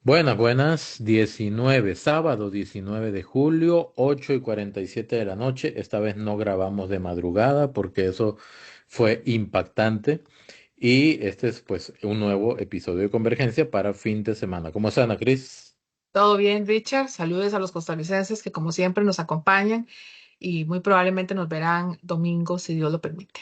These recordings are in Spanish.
Buenas, buenas. 19, sábado 19 de julio, 8:47 de la noche. Esta vez no grabamos de madrugada porque eso fue impactante. Y este es pues un nuevo episodio de Convergencia para fin de semana. ¿Cómo está, Ana Cris? Todo bien, Richard. Saludos a los costarricenses que como siempre nos acompañan y muy probablemente nos verán domingo si Dios lo permite.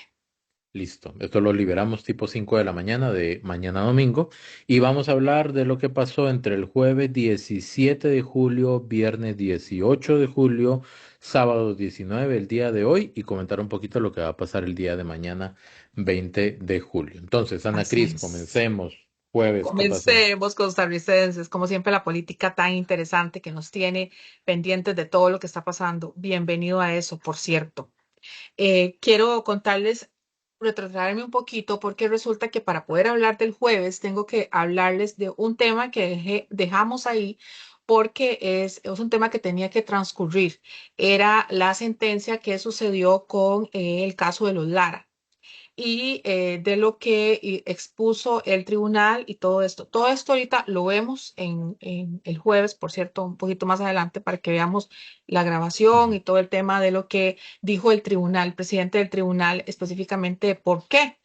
Listo. Esto lo liberamos tipo 5 de la mañana de mañana domingo. Y vamos a hablar de lo que pasó entre el jueves 17 de julio, viernes 18 de julio, sábado 19, el día de hoy, y comentar un poquito lo que va a pasar el día de mañana 20 de julio. Entonces, Ana Así Cris, es. comencemos. Jueves, ¿qué pasó? Comencemos, costarricenses. Como siempre, la política tan interesante que nos tiene pendientes de todo lo que está pasando. Bienvenido a eso, por cierto. Quiero contarles, retrotraerme un poquito, porque resulta que para poder hablar del jueves tengo que hablarles de un tema que dejamos ahí, porque es un tema que tenía que transcurrir. Era la sentencia que sucedió con el caso de los Lara y de lo que expuso el tribunal y todo esto. Todo esto ahorita lo vemos en el jueves, por cierto, un poquito más adelante para que veamos la grabación Ujú. y todo el tema de lo que dijo el tribunal, el presidente del tribunal, específicamente por qué.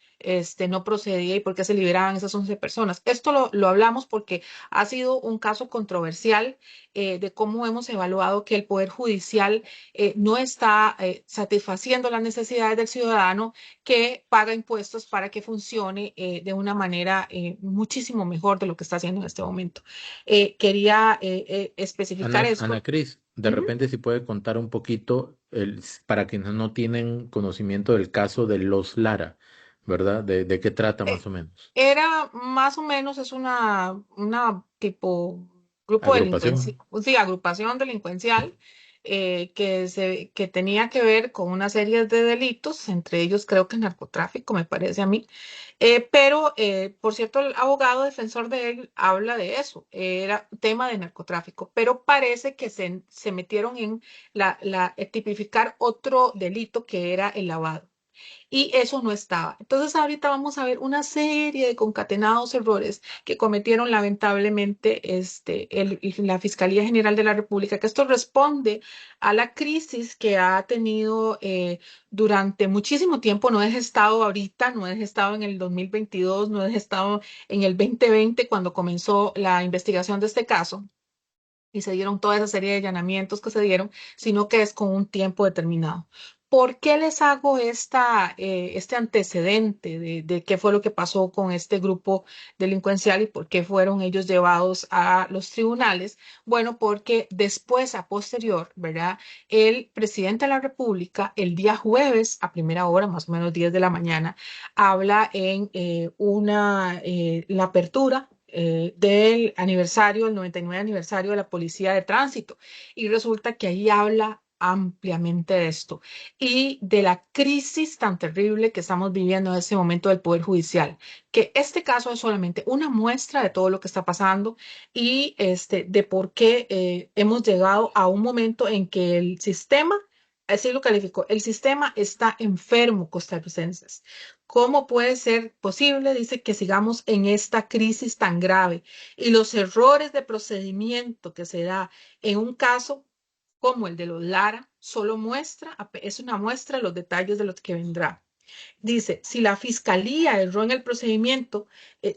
No procedía y por qué se liberaban esas 11 personas. Esto lo hablamos porque ha sido un caso controversial de cómo hemos evaluado que el Poder Judicial no está satisfaciendo las necesidades del ciudadano que paga impuestos para que funcione de una manera muchísimo mejor de lo que está haciendo en este momento. Quería especificar esto. Ana Cris, de Ujú. repente si puede contar un poquito, para quienes no tienen conocimiento del caso de los Lara, ¿verdad? ¿De qué trata más Eh, o menos? Era más o menos, es una tipo grupo delincuencial, Agrupación. sí, agrupación delincuencial que tenía que ver con una serie de delitos, entre ellos creo que narcotráfico, me parece a mí. Pero, por cierto, el abogado defensor de él habla de eso, era tema de narcotráfico, pero parece que se metieron en tipificar otro delito que era el lavado y eso no estaba. Entonces ahorita vamos a ver una serie de concatenados errores que cometieron lamentablemente la Fiscalía General de la República, que esto responde a la crisis que ha tenido durante muchísimo tiempo. No es estado ahorita, no es estado en el 2022, no es estado en el 2020 cuando comenzó la investigación de este caso y se dieron toda esa serie de allanamientos que se dieron, sino que es con un tiempo determinado. ¿Por qué les hago este antecedente de qué fue lo que pasó con este grupo delincuencial y por qué fueron ellos llevados a los tribunales? Bueno, porque después, a posterior, ¿verdad? El presidente de la República, el día jueves, a primera hora, más o menos 10 de la mañana, habla en la apertura del aniversario, el 99 aniversario de la Policía de Tránsito. Y resulta que ahí habla ampliamente de esto y de la crisis tan terrible que estamos viviendo en este momento del Poder Judicial, que este caso es solamente una muestra de todo lo que está pasando y de por qué hemos llegado a un momento en que el sistema, así lo calificó, el sistema está enfermo, costarricenses. ¿Cómo puede ser posible, dice, que sigamos en esta crisis tan grave y los errores de procedimiento que se da en un caso como el de los Lara solo es una muestra de los detalles de lo que vendrá? Dice, si la fiscalía erró en el procedimiento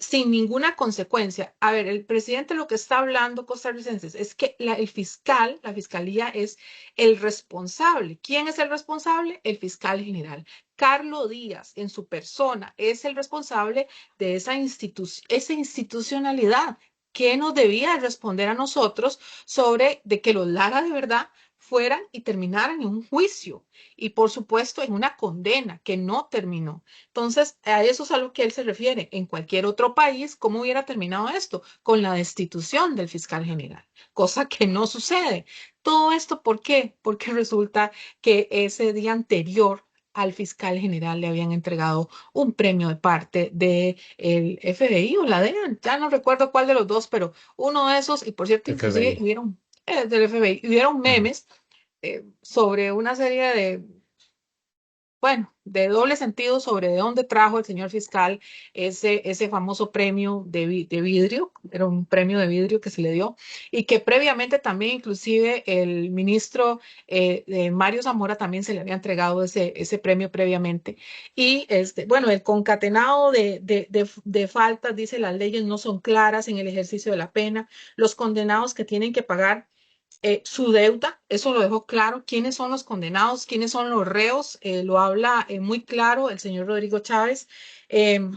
sin ninguna consecuencia, a ver, el presidente lo que está hablando, costarricenses, es que el fiscal, la fiscalía es el responsable. ¿Quién es el responsable? El fiscal general. Carlos Díaz, en su persona, es el responsable de esa institucionalidad que nos debía responder a nosotros sobre de que los Lara de verdad fueran y terminaran en un juicio y por supuesto en una condena que no terminó. Entonces, a eso es a lo que él se refiere. En cualquier otro país, ¿cómo hubiera terminado esto? Con la destitución del fiscal general, cosa que no sucede. Todo esto, ¿por qué? Porque resulta que ese día anterior al fiscal general le habían entregado un premio de parte del FBI o la DEA, ya no recuerdo cuál de los dos, pero uno de esos, y por cierto, inclusive FBI. hubieron, del FBI, hubieron Ujú. memes sobre una serie de bueno, de doble sentido sobre de dónde trajo el señor fiscal ese famoso premio de vidrio, era un premio de vidrio que se le dio, y que previamente también inclusive el ministro de Mario Zamora también se le había entregado ese premio previamente. Y bueno, el concatenado de faltas, dice las leyes no son claras en el ejercicio de la pena, los condenados que tienen que pagar su deuda, eso lo dejó claro, quiénes son los condenados, quiénes son los reos, lo habla muy claro el señor Rodrigo Chávez. eh,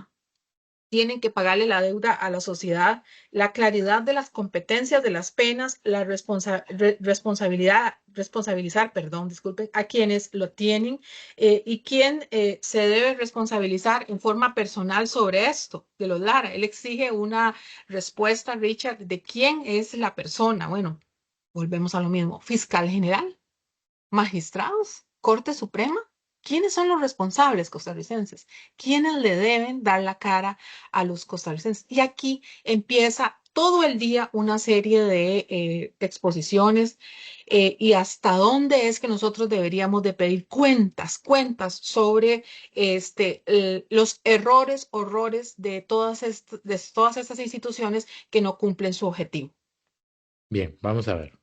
Tienen que pagarle la deuda a la sociedad, la claridad de las competencias de las penas, la responsabilizar, perdón, disculpe, a quienes lo tienen y quién se debe responsabilizar en forma personal sobre esto de los Lara. Él exige una respuesta, Richard, de quién es la persona. Bueno, volvemos a lo mismo. Fiscal general, magistrados, Corte Suprema. ¿Quiénes son los responsables costarricenses? ¿Quiénes le deben dar la cara a los costarricenses? Y aquí empieza todo el día una serie de exposiciones y hasta dónde es que nosotros deberíamos de pedir cuentas sobre los errores, horrores de todas estas instituciones que no cumplen su objetivo. Bien, vamos a ver.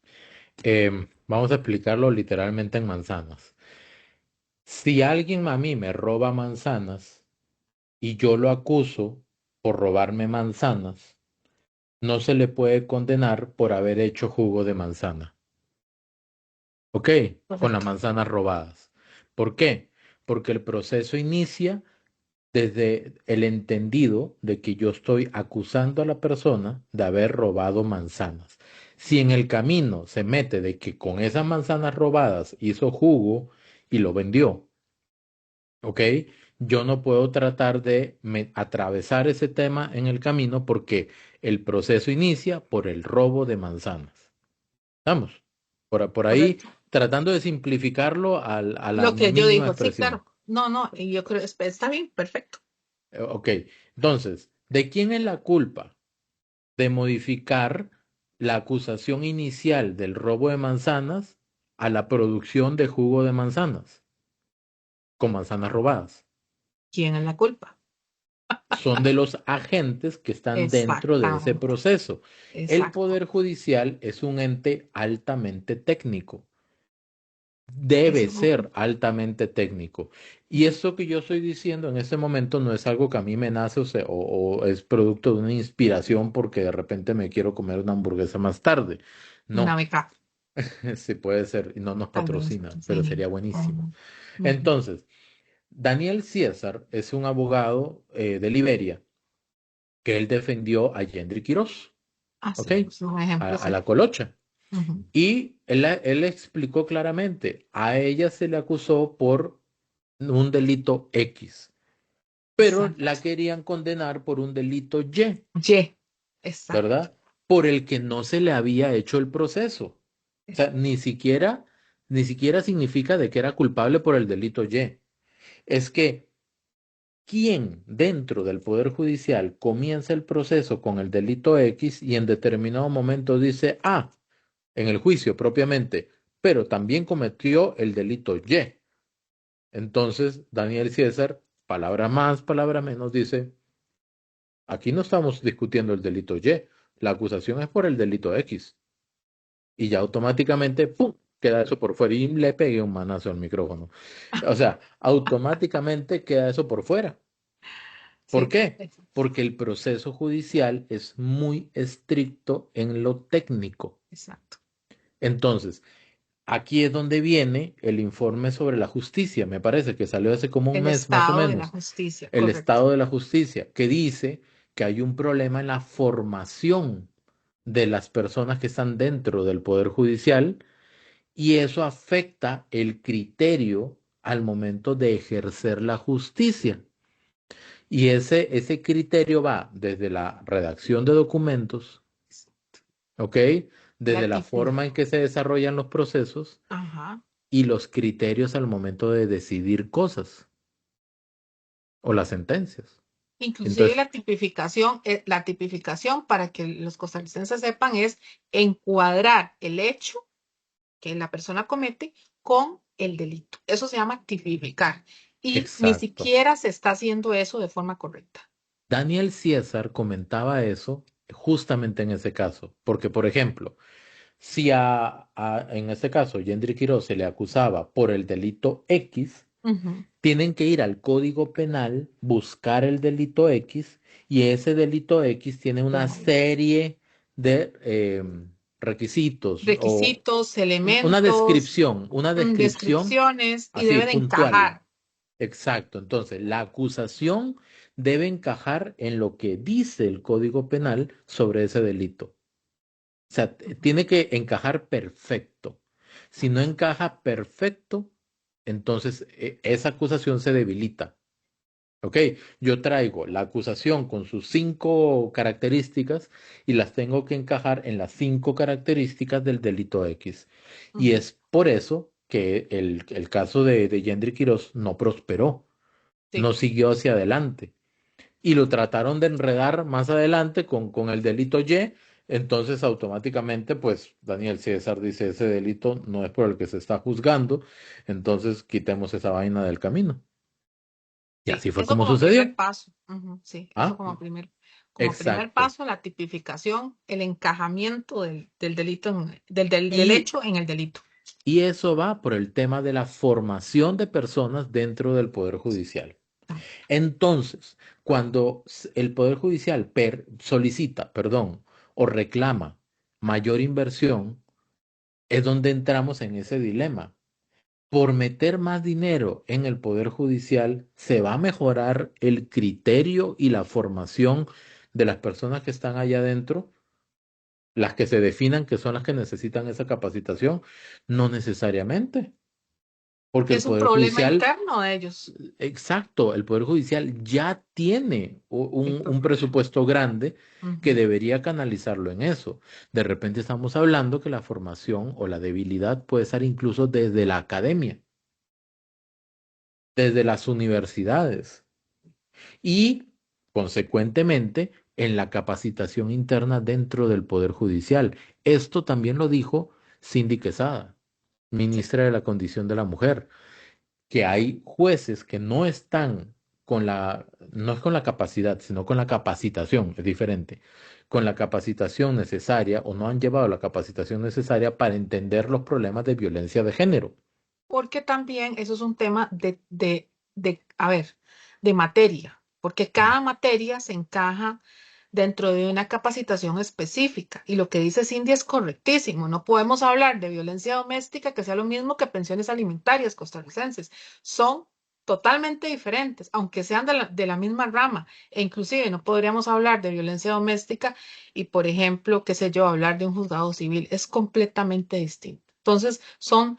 Vamos a explicarlo literalmente en manzanas. Si alguien a mí me roba manzanas y yo lo acuso por robarme manzanas, no se le puede condenar por haber hecho jugo de manzana. ¿Ok? Con las Correcto. manzanas robadas. ¿Por qué? Porque el proceso inicia desde el entendido de que yo estoy acusando a la persona de haber robado manzanas. Si en el camino se mete de que con esas manzanas robadas hizo jugo y lo vendió, ¿ok? Yo no puedo tratar de atravesar ese tema en el camino porque el proceso inicia por el robo de manzanas. ¿Estamos? Por ahí, Correcto. tratando de simplificarlo a la Lo que yo mínima digo, sí, expresión. claro. No, no, y yo creo, está bien, perfecto. Ok, entonces, ¿de quién es la culpa de modificar la acusación inicial del robo de manzanas a la producción de jugo de manzanas con manzanas robadas? ¿Quién es la culpa? Son de los agentes que están dentro de ese Exactamente, proceso. El exacto. Poder Judicial es un ente altamente técnico. Debe Eso es ser altamente técnico. Y esto que yo estoy diciendo en este momento no es algo que a mí me nace o es producto de una inspiración porque de repente me quiero comer una hamburguesa más tarde. una No, beca, sí puede ser, y no nos tal vez. patrocina, pero Sí. sería buenísimo. Ujú, ujú. Entonces, Daniel César es un abogado de Liberia que él defendió a Yendri Quiroz, ¿ok? Así es un ejemplo, A sí. la Colocha. Ujú. Y él explicó claramente, a ella se le acusó por un delito X, pero la Exacto. querían condenar por un delito Y, Y, exacto. ¿verdad? Por el que no se le había hecho el proceso. O sea, ni siquiera significa de que era culpable por el delito Y. Es que quien dentro del Poder Judicial comienza el proceso con el delito X y en determinado momento dice, en el juicio propiamente, pero también cometió el delito Y. Entonces, Daniel César, palabra más, palabra menos, dice, aquí no estamos discutiendo el delito Y, la acusación es por el delito X. Y ya automáticamente, ¡pum!, queda eso por fuera y le pegué un manazo al micrófono. O sea, automáticamente queda eso por fuera. ¿Por Sí, qué? Porque el proceso judicial es muy estricto en lo técnico. exacto. Entonces, aquí es donde viene el informe sobre la justicia, me parece que salió hace como un El mes más o estado de la menos, justicia, el correcto. estado de la justicia, que dice que hay un problema en la formación de las personas que están dentro del Poder Judicial y eso afecta el criterio al momento de ejercer la justicia. Y ese criterio va desde la redacción de documentos, ¿ok? La Desde la típica. forma en que se desarrollan los procesos Ajá. y los criterios al momento de decidir cosas o las sentencias. Inclusive Entonces, la tipificación para que los costarricenses sepan es encuadrar el hecho que la persona comete con el delito. Eso se llama tipificar. y ni exacto. siquiera se está haciendo eso de forma correcta. Daniel César comentaba eso justamente en ese caso, porque, por ejemplo, si en este caso Yendri Quiroz se le acusaba por el delito X, Ujú. tienen que ir al Código Penal, buscar el delito X, y ese delito X tiene una Claro. serie de requisitos o Requisitos, elementos, una descripción descripciones y así debe de puntual. encajar. Exacto. Entonces, la acusación debe encajar en lo que dice el Código Penal sobre ese delito. O sea, Ujú. tiene que encajar perfecto. Si no encaja perfecto, entonces esa acusación se debilita. ¿Ok? Yo traigo la acusación con sus 5 características y las tengo que encajar en las 5 características del delito X. Y Ujú. es por eso que el caso de Yendri Quiroz no prosperó, no Sí, siguió hacia adelante y lo trataron de enredar más adelante con el delito Y, entonces automáticamente, pues Daniel César dice, ese delito no es por el que se está juzgando, entonces quitemos esa vaina del camino. Y sí, así fue eso como como sucedió. primer paso. Ujú, sí, eso Ah, como primer exacto. paso, la tipificación, el encajamiento del delito, del Y, hecho en el delito. y eso va por el tema de la formación de personas dentro del Poder Judicial. Ah, Entonces, cuando el Poder Judicial solicita, perdón, o reclama mayor inversión, es donde entramos en ese dilema. Por meter más dinero en el Poder Judicial, ¿se va a mejorar el criterio y la formación de las personas que están allá adentro? Las que se definan que son las que necesitan esa capacitación, no necesariamente, porque el es un Poder problema Judicial, interno de ellos. exacto, el Poder Judicial ya tiene El un problema. presupuesto grande que Ujú. debería canalizarlo en eso. De repente estamos hablando que la formación o la debilidad puede estar incluso desde la academia, desde las universidades y, consecuentemente, en la capacitación interna dentro del Poder Judicial. Esto también lo dijo Cindy Quesada, Sí. ministra de la Condición de la Mujer, que hay jueces que no están no es con la capacidad, sino con la capacitación, es diferente, con la capacitación necesaria o no han llevado la capacitación necesaria para entender los problemas de violencia de género. Porque también eso es un tema a ver, de materia, porque cada materia se encaja dentro de una capacitación específica. Y lo que dice Cindy es correctísimo. No podemos hablar de violencia doméstica que sea lo mismo que pensiones alimentarias costarricenses. Son totalmente diferentes, aunque sean de la misma rama. E inclusive no podríamos hablar de violencia doméstica y, por ejemplo, qué sé yo, hablar de un juzgado civil. Es completamente distinto. Entonces, son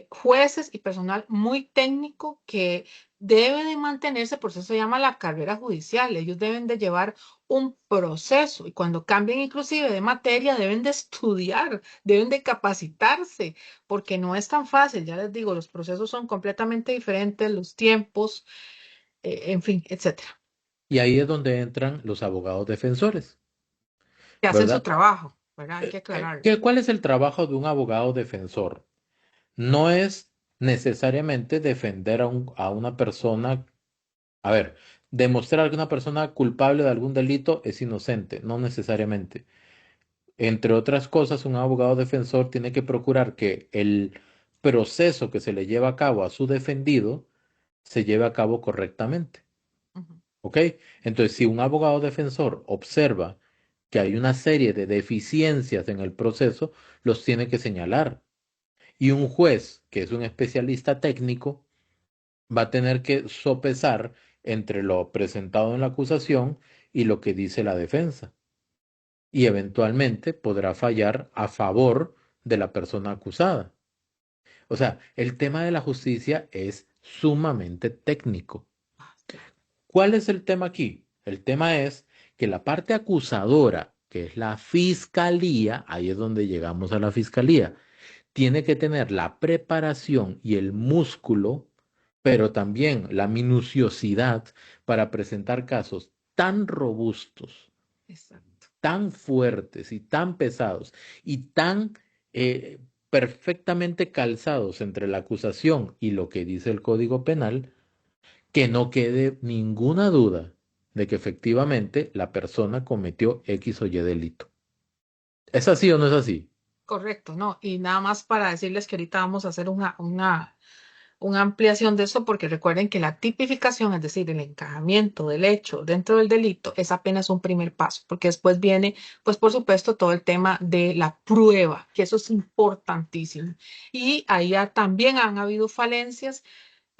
jueces y personal muy técnico que debe de mantenerse, por eso se llama la carrera judicial. Ellos deben de llevar un proceso y cuando cambien inclusive de materia deben de estudiar, deben de capacitarse, porque no es tan fácil, ya les digo, los procesos son completamente diferentes, los tiempos, en fin, etcétera, Y ahí es donde entran los abogados defensores, que hacen su ¿verdad? trabajo, ¿verdad? Hay que aclararlo. ¿Cuál es el trabajo de un abogado defensor? No es necesariamente defender a una persona, a ver, demostrar que una persona culpable de algún delito es inocente, no necesariamente. Entre otras cosas, un abogado defensor tiene que procurar que el proceso que se le lleva a cabo a su defendido se lleve a cabo correctamente. Ujú. ¿Ok? Entonces, si un abogado defensor observa que hay una serie de deficiencias en el proceso, los tiene que señalar. Y un juez, que es un especialista técnico, va a tener que sopesar entre lo presentado en la acusación y lo que dice la defensa. Y eventualmente podrá fallar a favor de la persona acusada. O sea, el tema de la justicia es sumamente técnico. Ah, sí. ¿Cuál es el tema aquí? El tema es que la parte acusadora, que es la fiscalía, ahí es donde llegamos a la fiscalía, tiene que tener la preparación y el músculo, pero también la minuciosidad para presentar casos tan robustos, Exacto. tan fuertes y tan pesados y tan perfectamente calzados entre la acusación y lo que dice el Código Penal, que no quede ninguna duda de que efectivamente la persona cometió X o Y delito. ¿Es así o no es así? Correcto, ¿no? Y nada más para decirles que ahorita vamos a hacer una ampliación de eso, porque recuerden que la tipificación, es decir, el encajamiento del hecho dentro del delito, es apenas un primer paso, porque después viene, pues por supuesto, todo el tema de la prueba, que eso es importantísimo. Y ahí también han habido falencias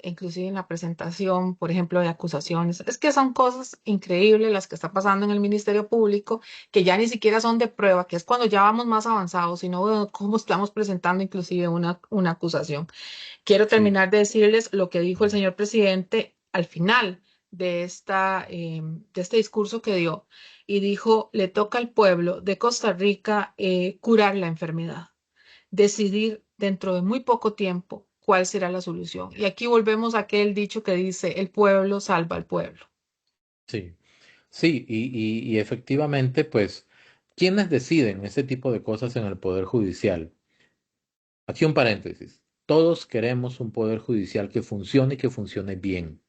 inclusive en la presentación, por ejemplo, de acusaciones. Es que son cosas increíbles las que está pasando en el Ministerio Público, que ya ni siquiera son de prueba, que es cuando ya vamos más avanzados, sino cómo estamos presentando inclusive una acusación. Quiero Sí. terminar de decirles lo que dijo el señor presidente al final de este discurso que dio, y dijo, le toca al pueblo de Costa Rica curar la enfermedad, decidir dentro de muy poco tiempo cuál será la solución. Y aquí volvemos a aquel dicho que dice, el pueblo salva al pueblo. Sí, sí, y efectivamente, pues, ¿quiénes deciden ese tipo de cosas en el Poder Judicial? Aquí un paréntesis. Todos queremos un Poder Judicial que funcione y que funcione bien.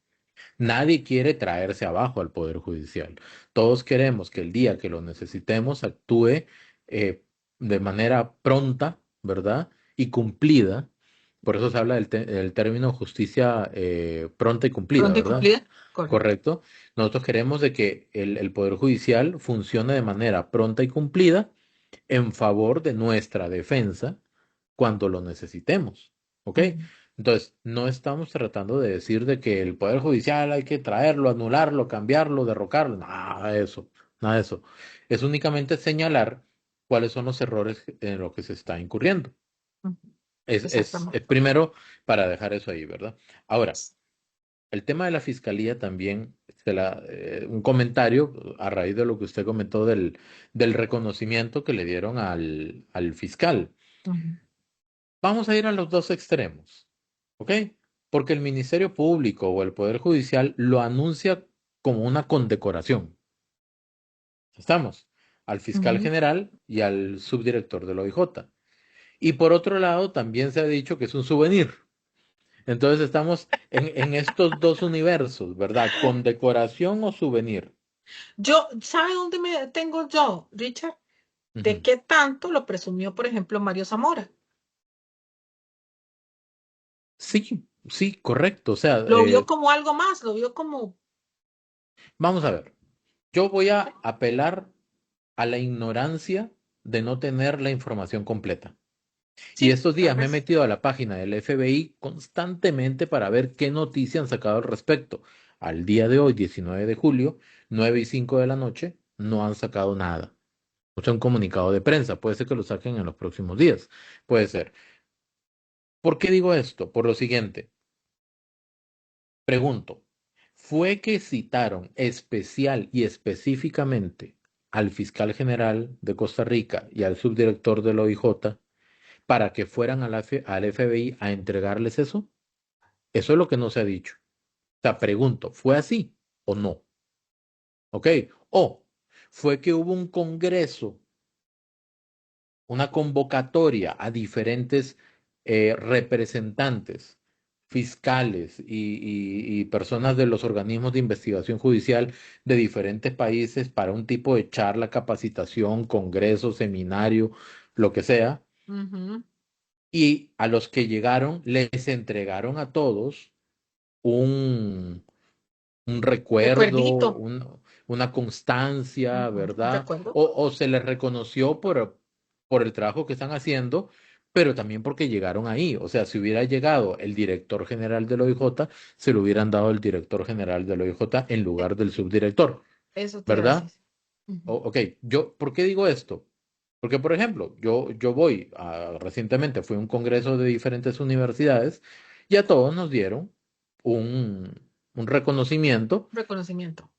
Nadie quiere traerse abajo al Poder Judicial. Todos queremos que el día que lo necesitemos actúe de manera pronta, ¿verdad? Y cumplida. Por eso se habla del término justicia pronta y cumplida, ¿Pronto y ¿verdad? cumplida? Correcto. Correcto. Nosotros queremos de que el Poder Judicial funcione de manera pronta y cumplida en favor de nuestra defensa cuando lo necesitemos. ¿Ok? Ujú. Entonces, no estamos tratando de decir de que el Poder Judicial hay que traerlo, anularlo, cambiarlo, derrocarlo. Nada de eso, nada de eso. Es únicamente señalar cuáles son los errores en los que se está incurriendo. Ujú. Es Exactamente. primero para dejar eso ahí, ¿verdad? Ahora, el tema de la fiscalía también, un comentario a raíz de lo que usted comentó del reconocimiento que le dieron al fiscal. Ujú. Vamos a ir a los dos extremos, ¿ok? Porque el Ministerio Público o el Poder Judicial lo anuncia como una condecoración. Estamos al fiscal Ujú. general y al subdirector del OIJ. Y por otro lado, también se ha dicho que es un souvenir. Entonces estamos en estos dos universos, ¿verdad? Condecoración o souvenir. Yo, ¿sabe dónde me detengo yo, Richard? ¿De Ujú. qué tanto lo presumió, por ejemplo, Mario Zamora? Sí, sí, correcto. O sea, Lo vio como algo más, lo vio como... vamos a ver. Yo voy a apelar a la ignorancia de no tener la información completa. Y Sí, estos tal días me he vez. metido a la página del FBI constantemente para ver qué noticias han sacado al respecto. Al día de hoy, 19 de julio, 9:05 de la noche, no han sacado nada. O sea, un comunicado de prensa. Puede ser que lo saquen en los próximos días. Puede ser. ¿Por qué digo esto? Por lo siguiente. Pregunto, ¿fue que citaron especial y específicamente al fiscal general de Costa Rica y al subdirector del OIJ para que fueran al FBI a entregarles eso? Eso es lo que no se ha dicho. O sea, pregunto, ¿fue así o no? ¿Ok? O fue que hubo un congreso, una convocatoria a diferentes representantes, fiscales y personas de los organismos de investigación judicial de diferentes países para un tipo de charla, capacitación, congreso, seminario, lo que sea. Ujú. Y a los que llegaron les entregaron a todos un, un recuerdo, Recuerdito. una constancia, Ujú. Un ¿verdad? recuerdo. O se les reconoció por el trabajo que están haciendo, pero también porque llegaron ahí. O sea, si hubiera llegado el director general del OIJ, se lo hubieran dado el director general del OIJ en Eh, lugar del subdirector, Eso te iba a decir. ¿verdad? Ujú. Ok, ¿por qué digo esto? Porque, por ejemplo, yo recientemente fui a un congreso de diferentes universidades y a todos nos dieron un reconocimiento Reconocimiento.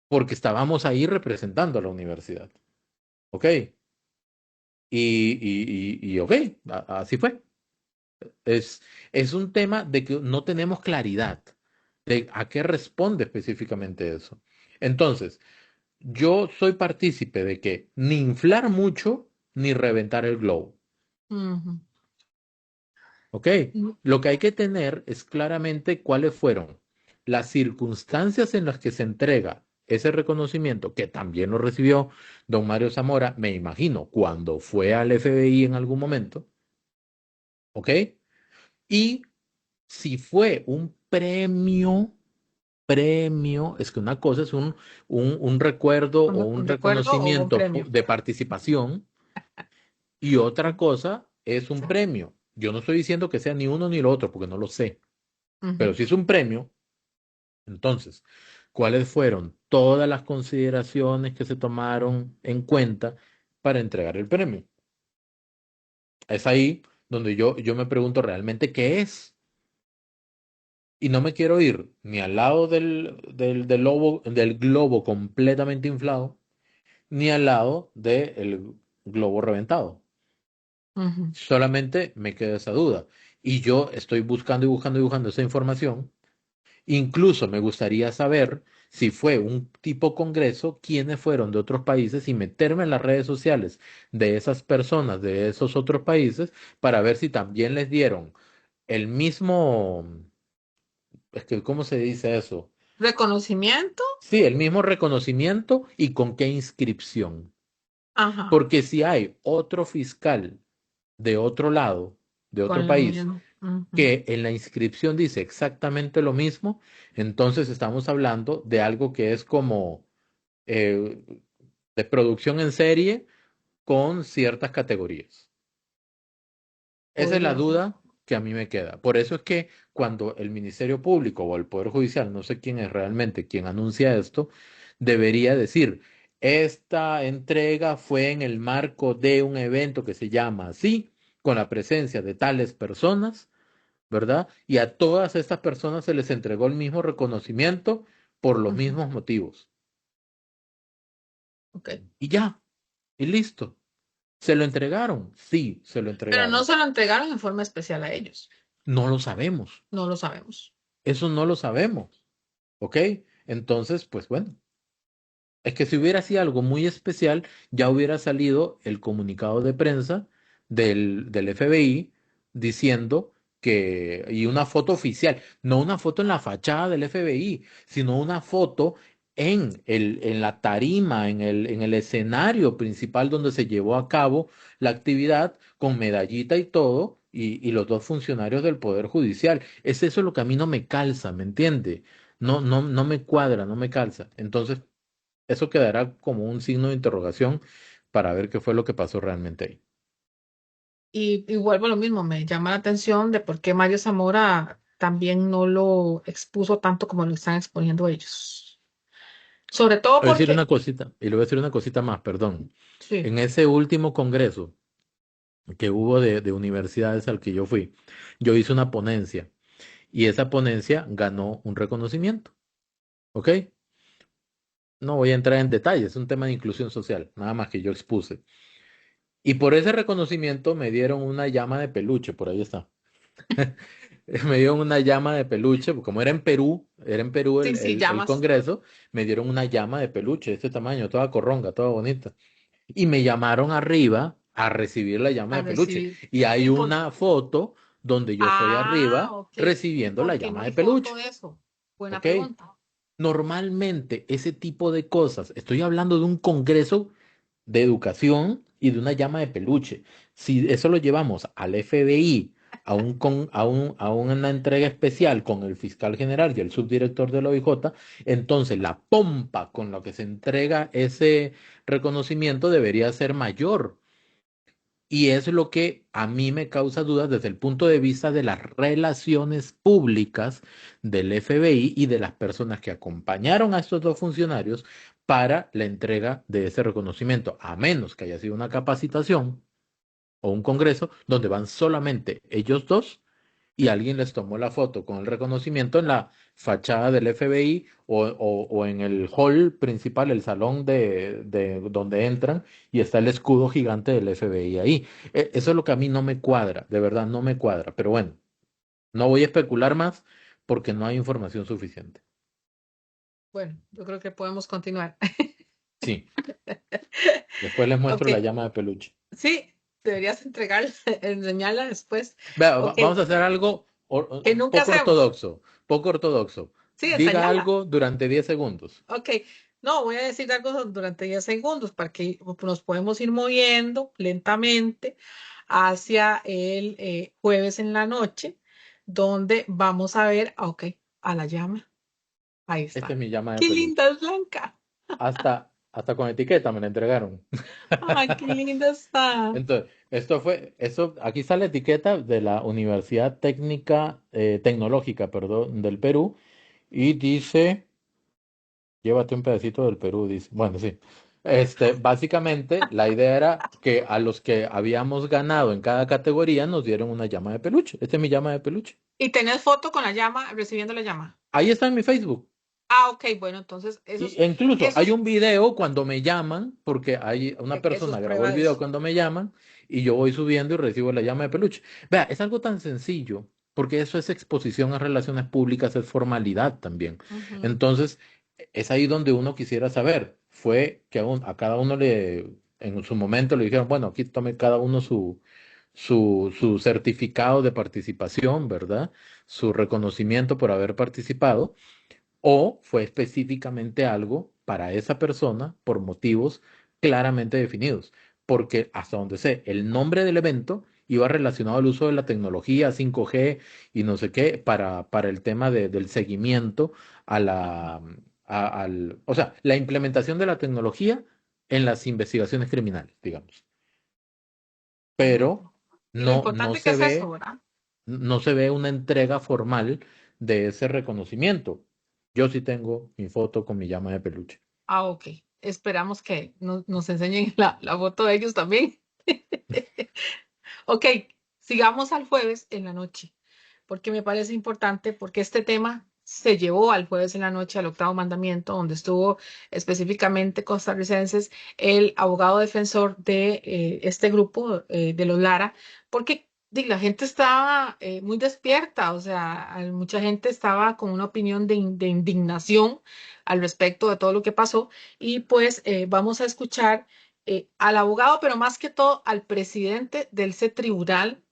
porque estábamos ahí representando a la universidad. ¿Ok? Ok, así fue. Es, es un tema de que no tenemos claridad de a qué responde específicamente eso. Entonces, yo soy partícipe de que ni inflar mucho ni reventar el globo. Ujú. ¿Ok? Mm. Lo que hay que tener es claramente cuáles fueron. las circunstancias en las que se entrega ese reconocimiento, que también lo recibió don Mario Zamora, me imagino, cuando fue al FBI en algún momento, ¿ok? Y si fue un premio, es que una cosa es un recuerdo o un Un recuerdo o un reconocimiento premio. de participación y otra cosa es un premio. Yo no estoy diciendo que sea ni uno ni lo otro, porque no lo sé, pero Ujú. si es un premio, entonces, ¿cuáles fueron todas las consideraciones que se tomaron en cuenta para entregar el premio? Es ahí donde yo me pregunto realmente qué es. Y no me quiero ir ni al lado del globo completamente inflado, ni al lado del globo reventado. Ujú. Solamente me queda esa duda. Y yo estoy buscando y buscando y buscando esa información. Incluso me gustaría saber si fue un tipo congreso, quiénes fueron de otros países y meterme en las redes sociales de esas personas de esos otros países para ver si también les dieron el mismo, es que, ¿cómo se dice eso? Reconocimiento. Sí, el mismo reconocimiento y con qué inscripción. Ajá. Porque si hay otro fiscal de otro lado, de otro Con lo país, mismo. Ujú. que en la inscripción dice exactamente lo mismo, entonces estamos hablando de algo que es como eh, de producción en serie con ciertas categorías. Esa es la Podría ser. duda que a mí me queda. Por eso es que cuando el Ministerio Público o el Poder Judicial, no sé quién es realmente quien anuncia esto, debería decir, esta entrega fue en el marco de un evento que se llama así, con la presencia de tales personas, ¿verdad? Y a todas estas personas se les entregó el mismo reconocimiento por los Ujú. mismos motivos. Ok. Y ya, y listo. ¿Se lo entregaron? Sí, se lo Pero no entregaron. se lo entregaron en forma especial a ellos. No lo sabemos. No lo sabemos. Eso no lo sabemos. ¿Ok? Entonces, pues bueno, es que si hubiera sido algo muy especial, ya hubiera salido el comunicado de prensa del FBI diciendo que, y una foto oficial, no una foto en la fachada del FBI, sino una foto en la tarima, en el escenario principal donde se llevó a cabo la actividad, con medallita y todo, y los dos funcionarios del Poder Judicial. Es eso lo que a mí no me calza, ¿me entiende? No, no, no me cuadra, no me calza. Entonces, eso quedará como un signo de interrogación para ver qué fue lo que pasó realmente ahí. Y vuelvo a lo mismo, me llama la atención de por qué Mario Zamora también no lo expuso tanto como lo están exponiendo ellos. Sobre todo Voy a decir porque, una cosita, y le voy a decir una cosita más, perdón. sí, En ese último congreso que hubo de universidades al que yo fui, yo hice una ponencia y esa ponencia ganó un reconocimiento, ¿ok? No voy a entrar en detalles, es un tema de inclusión social, nada más que yo expuse. Y por ese reconocimiento me dieron una llama de peluche, por ahí está. Me dieron una llama de peluche, porque como era en Perú sí, el, sí, el, el llamas. congreso, me dieron una llama de peluche de este tamaño, toda corronga, toda bonita. Y me llamaron arriba a recibir la llama A de peluche. recibir. Y hay Y por, una foto donde yo estoy arriba ok. ¿Y recibiendo la por qué no llama de hay foto peluche. de eso? Buena ¿Ok? pregunta. Normalmente ese tipo de cosas, estoy hablando de un congreso de educación y de una llama de peluche. Si eso lo llevamos al FBI, a una entrega especial con el fiscal general y el subdirector de la OIJ, entonces la pompa con la que se entrega ese reconocimiento debería ser mayor. Y es lo que a mí me causa dudas desde el punto de vista de las relaciones públicas del FBI y de las personas que acompañaron a estos dos funcionarios para la entrega de ese reconocimiento, a menos que haya sido una capacitación o un congreso donde van solamente ellos dos y alguien les tomó la foto con el reconocimiento en la fachada del FBI o en el hall principal, el salón de donde entran, y está el escudo gigante del FBI ahí. Eso es lo que a mí no me cuadra, de verdad no me cuadra. Pero bueno, no voy a especular más porque no hay información suficiente. Bueno, yo creo que podemos continuar. Sí, después les muestro Ok, la llama de peluche. sí, deberías entregarla, enseñarla después. Vea, Ok, vamos a hacer algo que nunca poco hacemos. ortodoxo, poco ortodoxo. Sí, Diga ensayala. algo durante 10 segundos. Ok, no, voy a decir algo durante 10 segundos para que nos podemos ir moviendo lentamente hacia el jueves en la noche, donde vamos a ver, ok, a la llama. Ahí Esta es está. mi llama de Qué peluche. linda es Blanca. Hasta con etiqueta me la entregaron. Ay, qué linda está. Entonces, aquí está la etiqueta de la Universidad Tecnológica, perdón, del Perú, y dice, llévate un pedacito del Perú, dice. Bueno, sí. Básicamente, la idea era que a los que habíamos ganado en cada categoría nos dieron una llama de peluche. Esta es mi llama de peluche. ¿Y tenés foto con la llama, recibiendo la llama? Ahí está en mi Facebook. Ah, ok, bueno, entonces E incluso hay esos, un video cuando me llaman, porque hay una eso es persona grabó el prueba de video eso. cuando me llaman y yo voy subiendo y recibo la llama de peluche. Vea, es algo tan sencillo, porque eso es exposición a relaciones públicas, es formalidad también. Ujú. Entonces, es ahí donde uno quisiera saber. Fue que a cada uno en su momento le dijeron, bueno, aquí tome cada uno su certificado de participación, ¿verdad? Su reconocimiento por haber participado o fue específicamente algo para esa persona por motivos claramente definidos, porque hasta donde sé, el nombre del evento iba relacionado al uso de la tecnología 5G y no sé qué para el tema del seguimiento a o sea, la implementación de la tecnología en las investigaciones criminales, digamos. Pero Bueno, y lo no importante que se es eso, ve ¿verdad? no se ve una entrega formal de ese reconocimiento. Yo sí tengo mi foto con mi llama de peluche. Ah, ok. Esperamos que nos enseñen la foto de ellos también. Ok, sigamos al jueves en la noche, porque me parece importante, porque este tema se llevó al jueves en la noche al octavo mandamiento, donde estuvo específicamente costarricenses el abogado defensor de este grupo de los Lara, porque la gente estaba muy despierta, o sea, mucha gente estaba con una opinión de indignación al respecto de todo lo que pasó, y pues vamos a escuchar al abogado, pero más que todo al presidente del ese tribunal,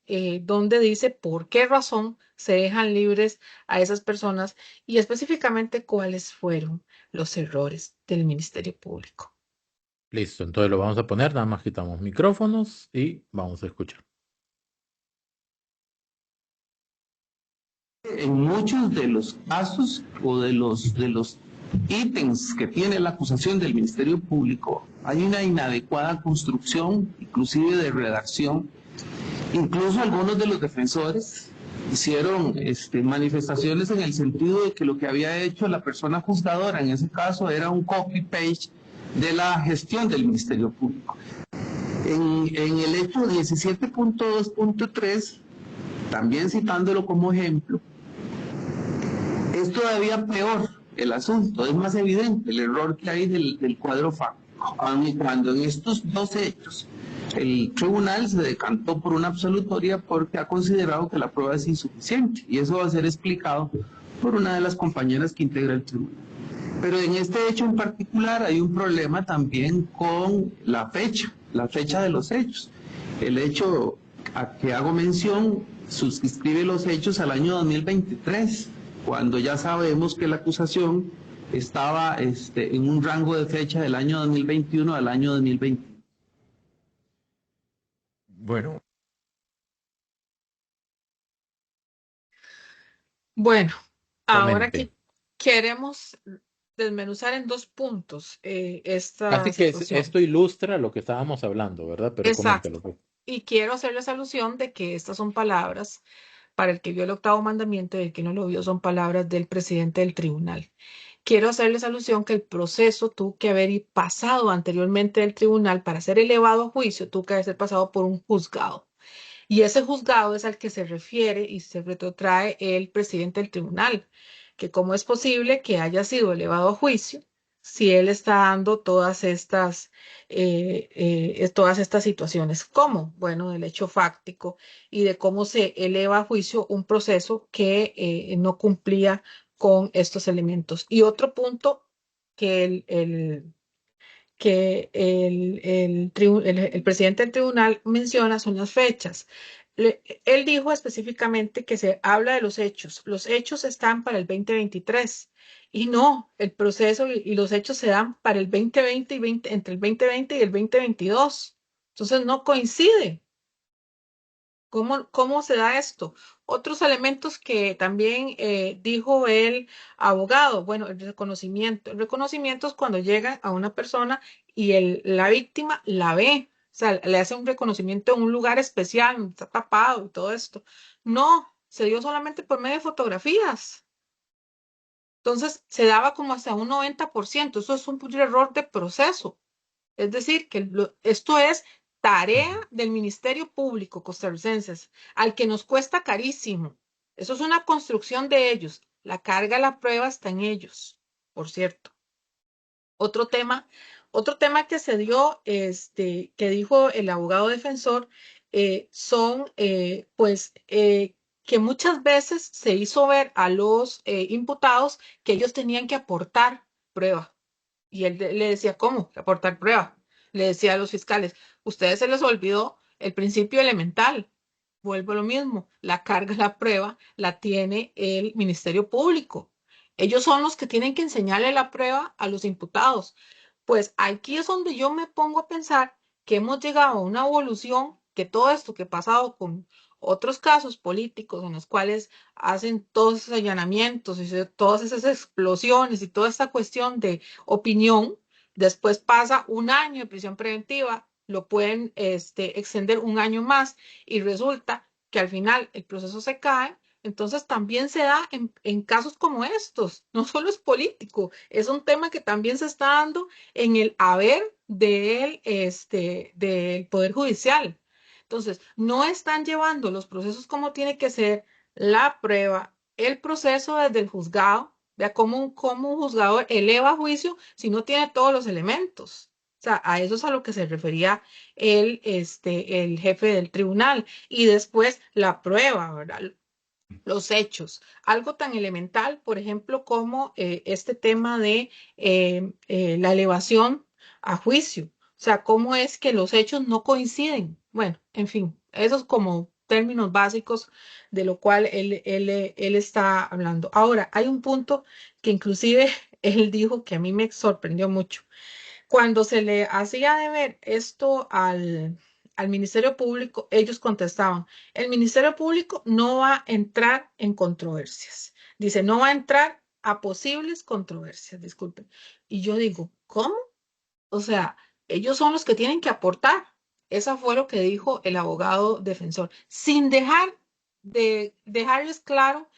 donde dice por qué razón se dejan libres a esas personas y específicamente cuáles fueron los errores del Ministerio Público. Listo, entonces lo vamos a poner, nada más quitamos micrófonos y vamos a escuchar. En muchos de los casos o de los ítems que tiene la acusación del Ministerio Público hay una inadecuada construcción, inclusive de redacción. Incluso algunos de los defensores hicieron manifestaciones en el sentido de que lo que había hecho la persona juzgadora en ese caso era un copy-paste de la gestión del Ministerio Público. En el hecho 17.2.3, también citándolo como ejemplo, es todavía peor el asunto, es más evidente el error que hay del cuadro fáctico, aun y cuando en estos dos hechos el tribunal se decantó por una absolutoria porque ha considerado que la prueba es insuficiente, y eso va a ser explicado por una de las compañeras que integra el tribunal. Pero en este hecho en particular hay un problema también con la fecha de los hechos. El hecho a que hago mención suscribe los hechos al año 2023, cuando ya sabemos que la acusación estaba en un rango de fecha del año 2021 al año 2020. Bueno, Bueno, ahora comente. que queremos desmenuzar en dos puntos esta Casi que situación. esto ilustra lo que estábamos hablando, ¿verdad? Pero Exacto. coméntelo, pues. Y quiero hacerles alusión de que estas son palabras, para el que vio el octavo mandamiento y el que no lo vio, son palabras del presidente del tribunal. Quiero hacerles alusión que el proceso tuvo que haber pasado anteriormente del tribunal para ser elevado a juicio, tuvo que haber ser pasado por un juzgado. Y ese juzgado es al que se refiere y se retrotrae el presidente del tribunal, que cómo es posible que haya sido elevado a juicio si él está dando todas estas situaciones. ¿Cómo? Bueno, del hecho fáctico y de cómo se eleva a juicio un proceso que no cumplía con estos elementos. Y otro punto que el presidente del tribunal menciona son las fechas. Él dijo específicamente que se habla de los hechos. Los hechos están para el 2023. Y no, el proceso y los hechos se dan para el 2020 y 20, entre el 2020 y el 2022. Entonces no coincide. ¿Cómo se da esto? Otros elementos que también dijo el abogado, bueno, el reconocimiento. El reconocimiento es cuando llega a una persona y la víctima la ve, o sea, le hace un reconocimiento en un lugar especial, está tapado y todo esto. No, se dio solamente por medio de fotografías. Entonces, se daba como hasta un 90%. Eso es un error de proceso. Es decir, que esto es tarea del Ministerio Público costarricense, al que nos cuesta carísimo. Eso es una construcción de ellos. La carga de la prueba está en ellos, por cierto. Otro tema, otro tema que se dio, que dijo el abogado defensor, son, que muchas veces se hizo ver a los imputados que ellos tenían que aportar prueba. Y él le decía, ¿cómo? Aportar prueba. Le decía a los fiscales, ustedes se les olvidó el principio elemental. Vuelvo a lo mismo, la carga de la prueba la tiene el Ministerio Público. Ellos son los que tienen que enseñarle la prueba a los imputados. Pues aquí es donde yo me pongo a pensar que hemos llegado a una evolución, que todo esto que ha pasado con otros casos políticos en los cuales hacen todos esos allanamientos y todas esas explosiones y toda esta cuestión de opinión, después pasa un año de prisión preventiva, lo pueden extender un año más y resulta que al final el proceso se cae. Entonces también se da en casos como estos, no solo es político, es un tema que también se está dando en el haber del Poder Judicial. Entonces, no están llevando los procesos como tiene que ser, la prueba, el proceso desde el juzgado, vea cómo un juzgador eleva juicio si no tiene todos los elementos. O sea, a eso es a lo que se refería el jefe del tribunal. Y después la prueba, ¿verdad? Los hechos. Algo tan elemental, por ejemplo, como este tema de la elevación a juicio. O sea, cómo es que los hechos no coinciden. Bueno, en fin, esos como términos básicos de lo cual él está hablando. Ahora, hay un punto que inclusive él dijo que a mí me sorprendió mucho. Cuando se le hacía de ver esto al Ministerio Público, ellos contestaban, el Ministerio Público no va a entrar en controversias. Dice, no va a entrar a posibles controversias, disculpen. Y yo digo, ¿cómo? O sea, ellos son los que tienen que aportar. Eso fue lo que dijo el abogado defensor, sin dejarles claro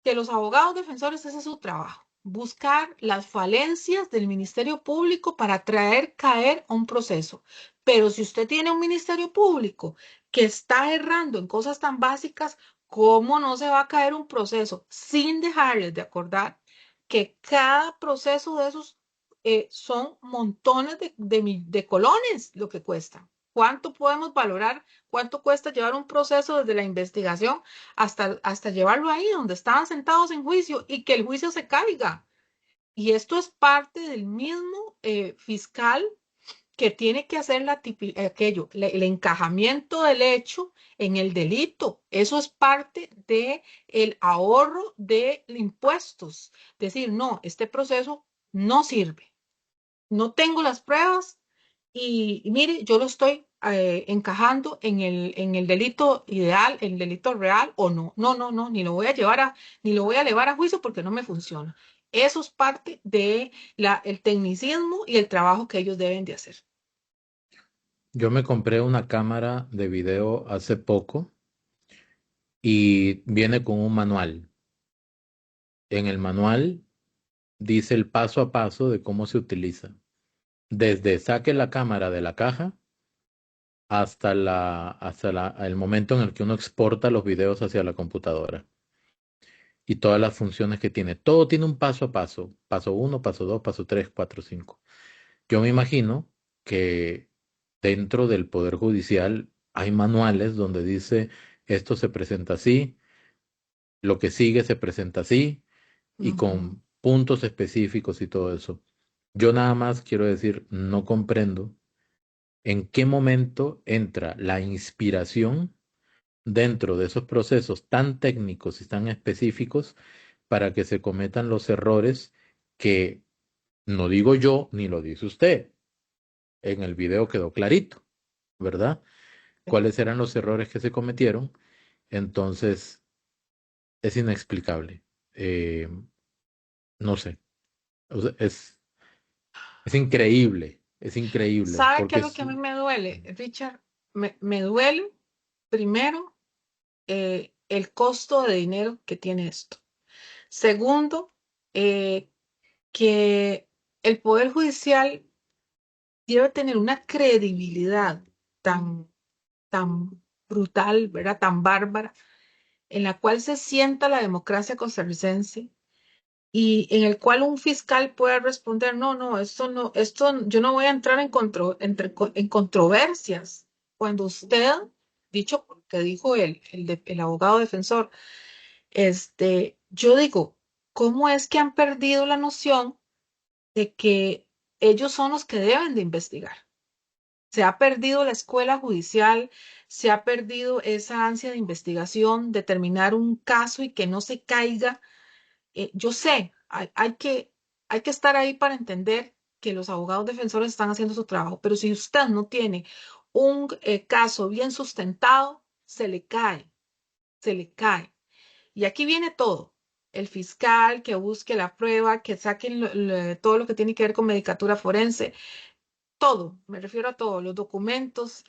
que los abogados defensores, ese es su trabajo, buscar las falencias del Ministerio Público para traer caer a un proceso. Pero si usted tiene un Ministerio Público que está errando en cosas tan básicas, ¿cómo no se va a caer un proceso sin dejarles de acordar que cada proceso de esos son montones de colones lo que cuesta? ¿Cuánto podemos valorar? ¿Cuánto cuesta llevar un proceso desde la investigación hasta llevarlo ahí donde estaban sentados en juicio y que el juicio se caiga? Y esto es parte del mismo fiscal que tiene que hacer el encajamiento del hecho en el delito. Eso es parte del ahorro de impuestos. Decir, no, este proceso no sirve. No tengo las pruebas, y mire, yo lo estoy encajando en el delito ideal, el delito real o no. No, no, no, ni lo voy a llevar a juicio porque no me funciona. Eso es parte de el tecnicismo y el trabajo que ellos deben de hacer. Yo me compré una cámara de video hace poco y viene con un manual. En el manual dice el paso a paso de cómo se utiliza. Desde saque la cámara de la caja hasta el momento en el que uno exporta los videos hacia la computadora. Y todas las funciones que tiene. Todo tiene un paso a paso. Paso uno, paso dos, paso tres, cuatro, cinco. Yo me imagino que dentro del Poder Judicial hay manuales donde dice esto se presenta así, lo que sigue se presenta así y Ujú. con puntos específicos y todo eso. Yo nada más quiero decir, no comprendo en qué momento entra la inspiración dentro de esos procesos tan técnicos y tan específicos para que se cometan los errores que no digo yo ni lo dice usted. En el video quedó clarito, ¿verdad? ¿Cuáles eran los errores que se cometieron? Entonces, es inexplicable. Eh, no sé. O sea, es increíble, ¿Sabe qué porque es lo que a mí me duele, Richard? Me duele, primero, el costo de dinero que tiene esto. Segundo, eh, que el Poder Judicial debe tener una credibilidad tan brutal, ¿verdad? Tan bárbara, en la cual se sienta la democracia costarricense y en el cual un fiscal pueda responder, no, no, yo no voy a entrar en controversias. Cuando usted, dicho que dijo el abogado defensor, yo digo, ¿cómo es que han perdido la noción de que ellos son los que deben de investigar? Se ha perdido la escuela judicial, se ha perdido esa ansia de investigación, de terminar un caso y que no se caiga. Yo sé, hay que estar ahí para entender que los abogados defensores están haciendo su trabajo, pero si usted no tiene un caso bien sustentado, se le cae. Y aquí viene todo. El fiscal que busque la prueba, que saquen todo lo que tiene que ver con medicatura forense, todo, me refiero a todo, los documentos,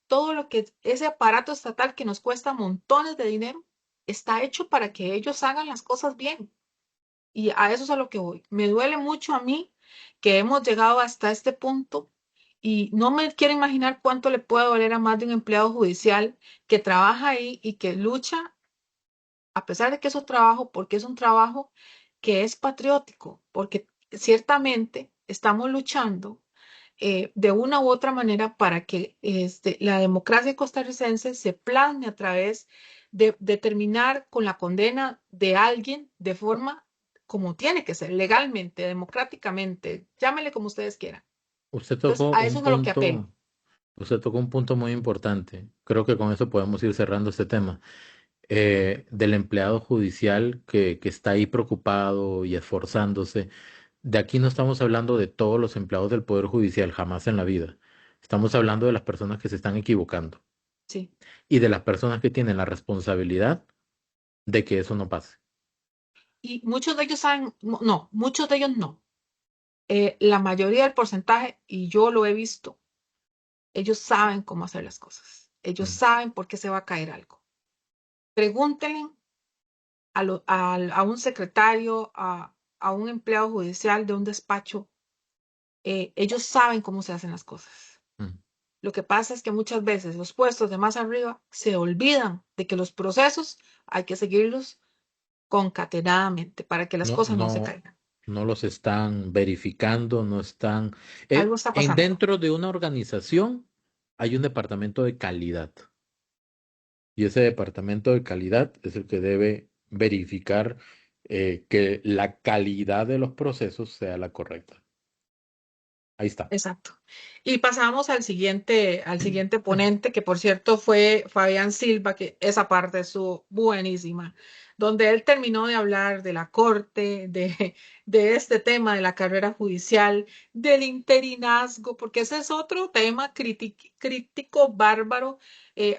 todo lo que ese aparato estatal que nos cuesta montones de dinero, está hecho para que ellos hagan las cosas bien. Y a eso es a lo que voy. Me duele mucho a mí que hemos llegado hasta este punto y no me quiero imaginar cuánto le puede doler a más de un empleado judicial que trabaja ahí y que lucha, a pesar de que es su trabajo, porque es un trabajo que es patriótico, porque ciertamente estamos luchando de una u otra manera para que la democracia costarricense se plasme a través de terminar con la condena de alguien de forma como tiene que ser, legalmente, democráticamente, llámele como ustedes quieran. usted Entonces, tocó a eso un es a lo que apelo. punto, usted tocó un punto muy importante. Creo que con eso podemos ir cerrando este tema. Del empleado judicial que está ahí preocupado y esforzándose. De aquí no estamos hablando de todos los empleados del Poder Judicial, jamás en la vida. Estamos hablando de las personas que se están equivocando Sí. y de las personas que tienen la responsabilidad de que eso no pase. Y muchos de ellos saben, no, muchos de ellos no. La mayoría del porcentaje, y yo lo he visto, ellos saben cómo hacer las cosas. Ellos Mm. saben por qué se va a caer algo. Pregúntenle a un secretario, a un empleado judicial de un despacho, ellos saben cómo se hacen las cosas. Mm. Lo que pasa es que muchas veces los puestos de más arriba se olvidan de que los procesos hay que seguirlos concatenadamente para que las No, cosas no se no, caigan. no los están verificando, no están. Algo está pasando. Dentro de una organización hay un departamento de calidad y ese departamento de calidad es el que debe verificar que la calidad de los procesos sea la correcta. Ahí está. Exacto. Y pasamos al siguiente ponente, que por cierto fue Fabián Silva, que esa parte estuvo buenísima, donde él terminó de hablar de la corte, de este tema de la carrera judicial, del interinazgo, porque ese es otro tema crítico, bárbaro.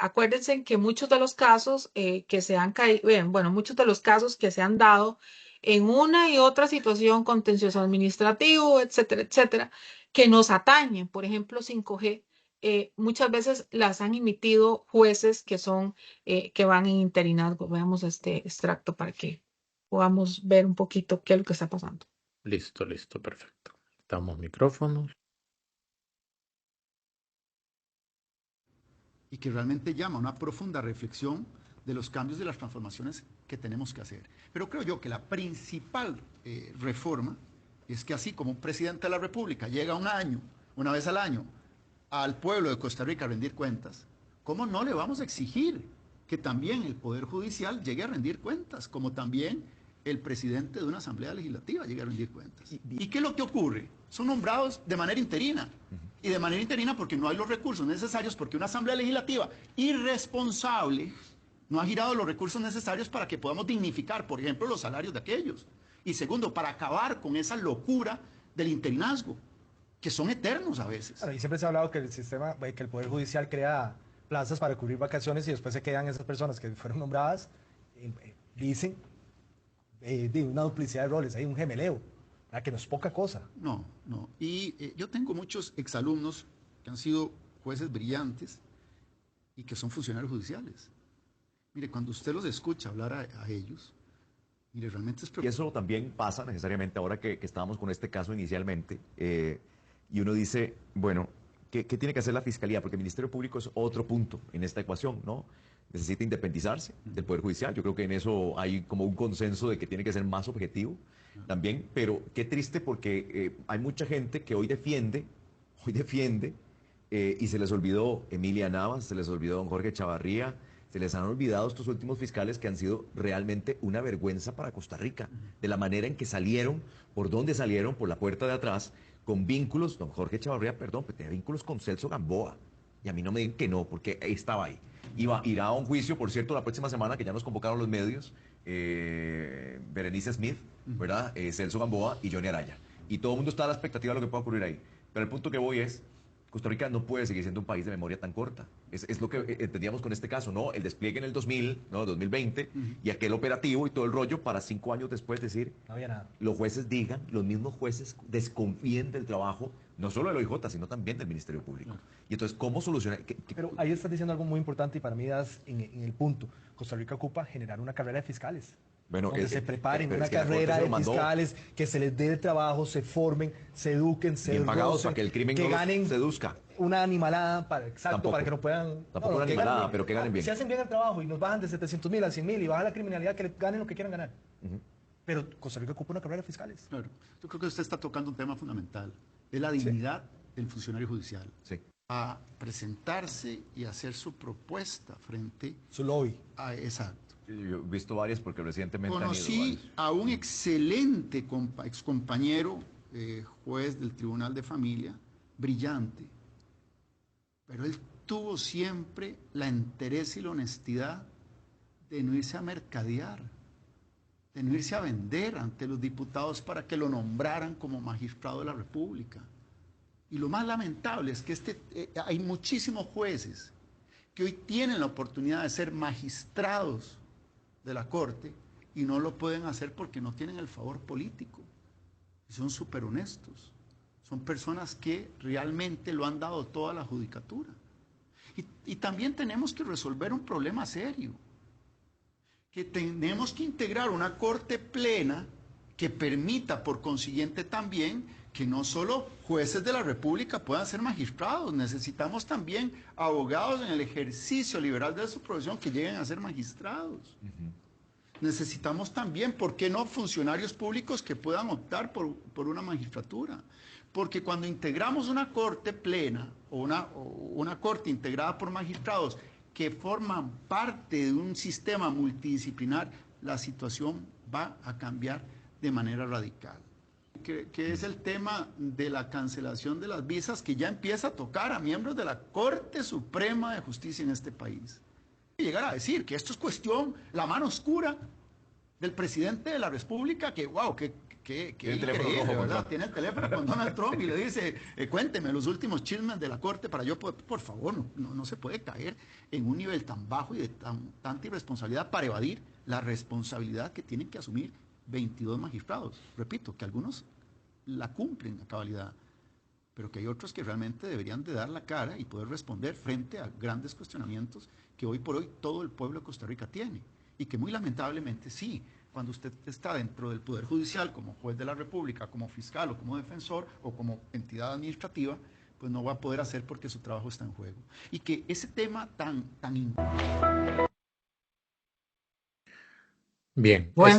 Acuérdense que muchos de los casos que se han caído, bueno, muchos de los casos que se han dado en una y otra situación, contencioso administrativo, etcétera, etcétera, que nos atañen, por ejemplo, 5G, muchas veces las han emitido jueces que son, que van en interinazgo. Veamos este extracto para que podamos ver un poquito qué es lo que está pasando. Listo, listo, perfecto. Estamos micrófonos. Y que realmente llama a una profunda reflexión de los cambios, de las transformaciones que tenemos que hacer. Pero creo yo que la principal reforma es que así como un presidente de la República llega un año, una vez al año, al pueblo de Costa Rica a rendir cuentas, ¿cómo no le vamos a exigir que también el Poder Judicial llegue a rendir cuentas, como también el presidente de una asamblea legislativa llegue a rendir cuentas? ¿Y qué es lo que ocurre? Son nombrados de manera interina. Y de manera interina porque no hay los recursos necesarios, porque una asamblea legislativa irresponsable No ha girado los recursos necesarios para que podamos dignificar, por ejemplo, los salarios de aquellos. Y segundo, para acabar con esa locura del interinazgo, que son eternos a veces. Bueno, y siempre se ha hablado que el sistema, que el Poder Judicial crea plazas para cubrir vacaciones y después se quedan esas personas que fueron nombradas, dicen, de una duplicidad de roles, hay un gemeleo, ¿verdad? Que no es poca cosa. No, no. Y yo tengo muchos exalumnos que han sido jueces brillantes y que son funcionarios judiciales. Mire, cuando usted los escucha hablar a ellos, mire, realmente es Y preocupante. eso también pasa necesariamente ahora que estábamos con este caso inicialmente, y uno dice, bueno, ¿qué tiene que hacer la Fiscalía? Porque el Ministerio Público es otro punto en esta ecuación, ¿no? Necesita independizarse del Poder Judicial. Yo creo que en eso hay como un consenso de que tiene que ser más objetivo también, pero qué triste porque hay mucha gente que hoy defiende, y se les olvidó Emilia Navas, se les olvidó don Jorge Chavarría, se les han olvidado estos últimos fiscales que han sido realmente una vergüenza para Costa Rica, de la manera en que salieron, por dónde salieron, por la puerta de atrás, con vínculos, don Jorge Chavarría, perdón, pero tenía vínculos con Celso Gamboa. Y a mí no me digan que no, porque estaba ahí. Irá a un juicio, por cierto, la próxima semana, que ya nos convocaron los medios, Berenice Smith, ¿verdad? Celso Gamboa y Johnny Araya. Y todo el mundo está a la expectativa de lo que pueda ocurrir ahí. Pero el punto que voy es, Costa Rica no puede seguir siendo un país de memoria tan corta. Es lo que entendíamos con este caso, ¿no? El despliegue en el 2000, ¿no? 2020, y aquel operativo y todo el rollo para 5 años después decir, No había nada. los jueces digan, los mismos jueces desconfíen del trabajo, no solo del OIJ, sino también del Ministerio Público. Y entonces, ¿cómo solucionar? Pero ahí estás diciendo algo muy importante y para mí das en el punto. Costa Rica ocupa generar una carrera de fiscales. Bueno, donde se preparen pero una es que la Corte carrera se lo de mandó fiscales, que se les dé el trabajo, se formen, se eduquen, se bien pagados rocen, para que el crimen que no ganen los seduzca. una animalada, exacto, Tampoco. para que no puedan... Tampoco una que animalada, ganen pero que ganen bien. Si hacen bien el trabajo y nos bajan de 700.000 a 100.000 y baja la criminalidad, que ganen lo que quieran ganar. Pero Costa Rica ocupa una carrera de fiscales. Claro. Yo creo que usted está tocando un tema fundamental. Es la dignidad del funcionario judicial. Sí. A presentarse y hacer su propuesta frente Su lobby. a... Exacto. Yo he visto varias porque recientemente han ido Conocí varios. a un excelente excompañero juez del Tribunal de Familia, brillante, pero él tuvo siempre la entereza y la honestidad de no irse a mercadear, de no irse a vender ante los diputados para que lo nombraran como magistrado de la República. Y lo más lamentable es que hay muchísimos jueces que hoy tienen la oportunidad de ser magistrados de la Corte y no lo pueden hacer porque no tienen el favor político. Y son súper honestos. Son personas que realmente lo han dado toda la judicatura. Y también tenemos que resolver un problema serio. Que tenemos que integrar una Corte plena que permita, por consiguiente, también que no solo jueces de la República puedan ser magistrados, necesitamos también abogados en el ejercicio liberal de su profesión que lleguen a ser magistrados. Necesitamos también, ¿por qué no?, funcionarios públicos que puedan optar por una magistratura. Porque cuando integramos una corte plena o una corte integrada por magistrados que forman parte de un sistema multidisciplinar, la situación va a cambiar de manera radical. Que es el tema de la cancelación de las visas que ya empieza a tocar a miembros de la Corte Suprema de Justicia en este país. Y llegar a decir que esto es cuestión, la mano oscura del presidente de la República, que wow, que increíble, ¿verdad? Tiene el teléfono con Donald Trump y le dice, cuénteme los últimos chismes de la Corte para yo poder, por favor, no se puede caer en un nivel tan bajo y de tanta irresponsabilidad para evadir la responsabilidad que tienen que asumir 22 magistrados. Repito, que algunos la cumplen a cabalidad, pero que hay otros que realmente deberían de dar la cara y poder responder frente a grandes cuestionamientos que hoy por hoy todo el pueblo de Costa Rica tiene. Y que muy lamentablemente sí, cuando usted está dentro del Poder Judicial como juez de la República, como fiscal o como defensor o como entidad administrativa, pues no va a poder hacer porque su trabajo está en juego. Y que ese tema tan Bien, Bueno,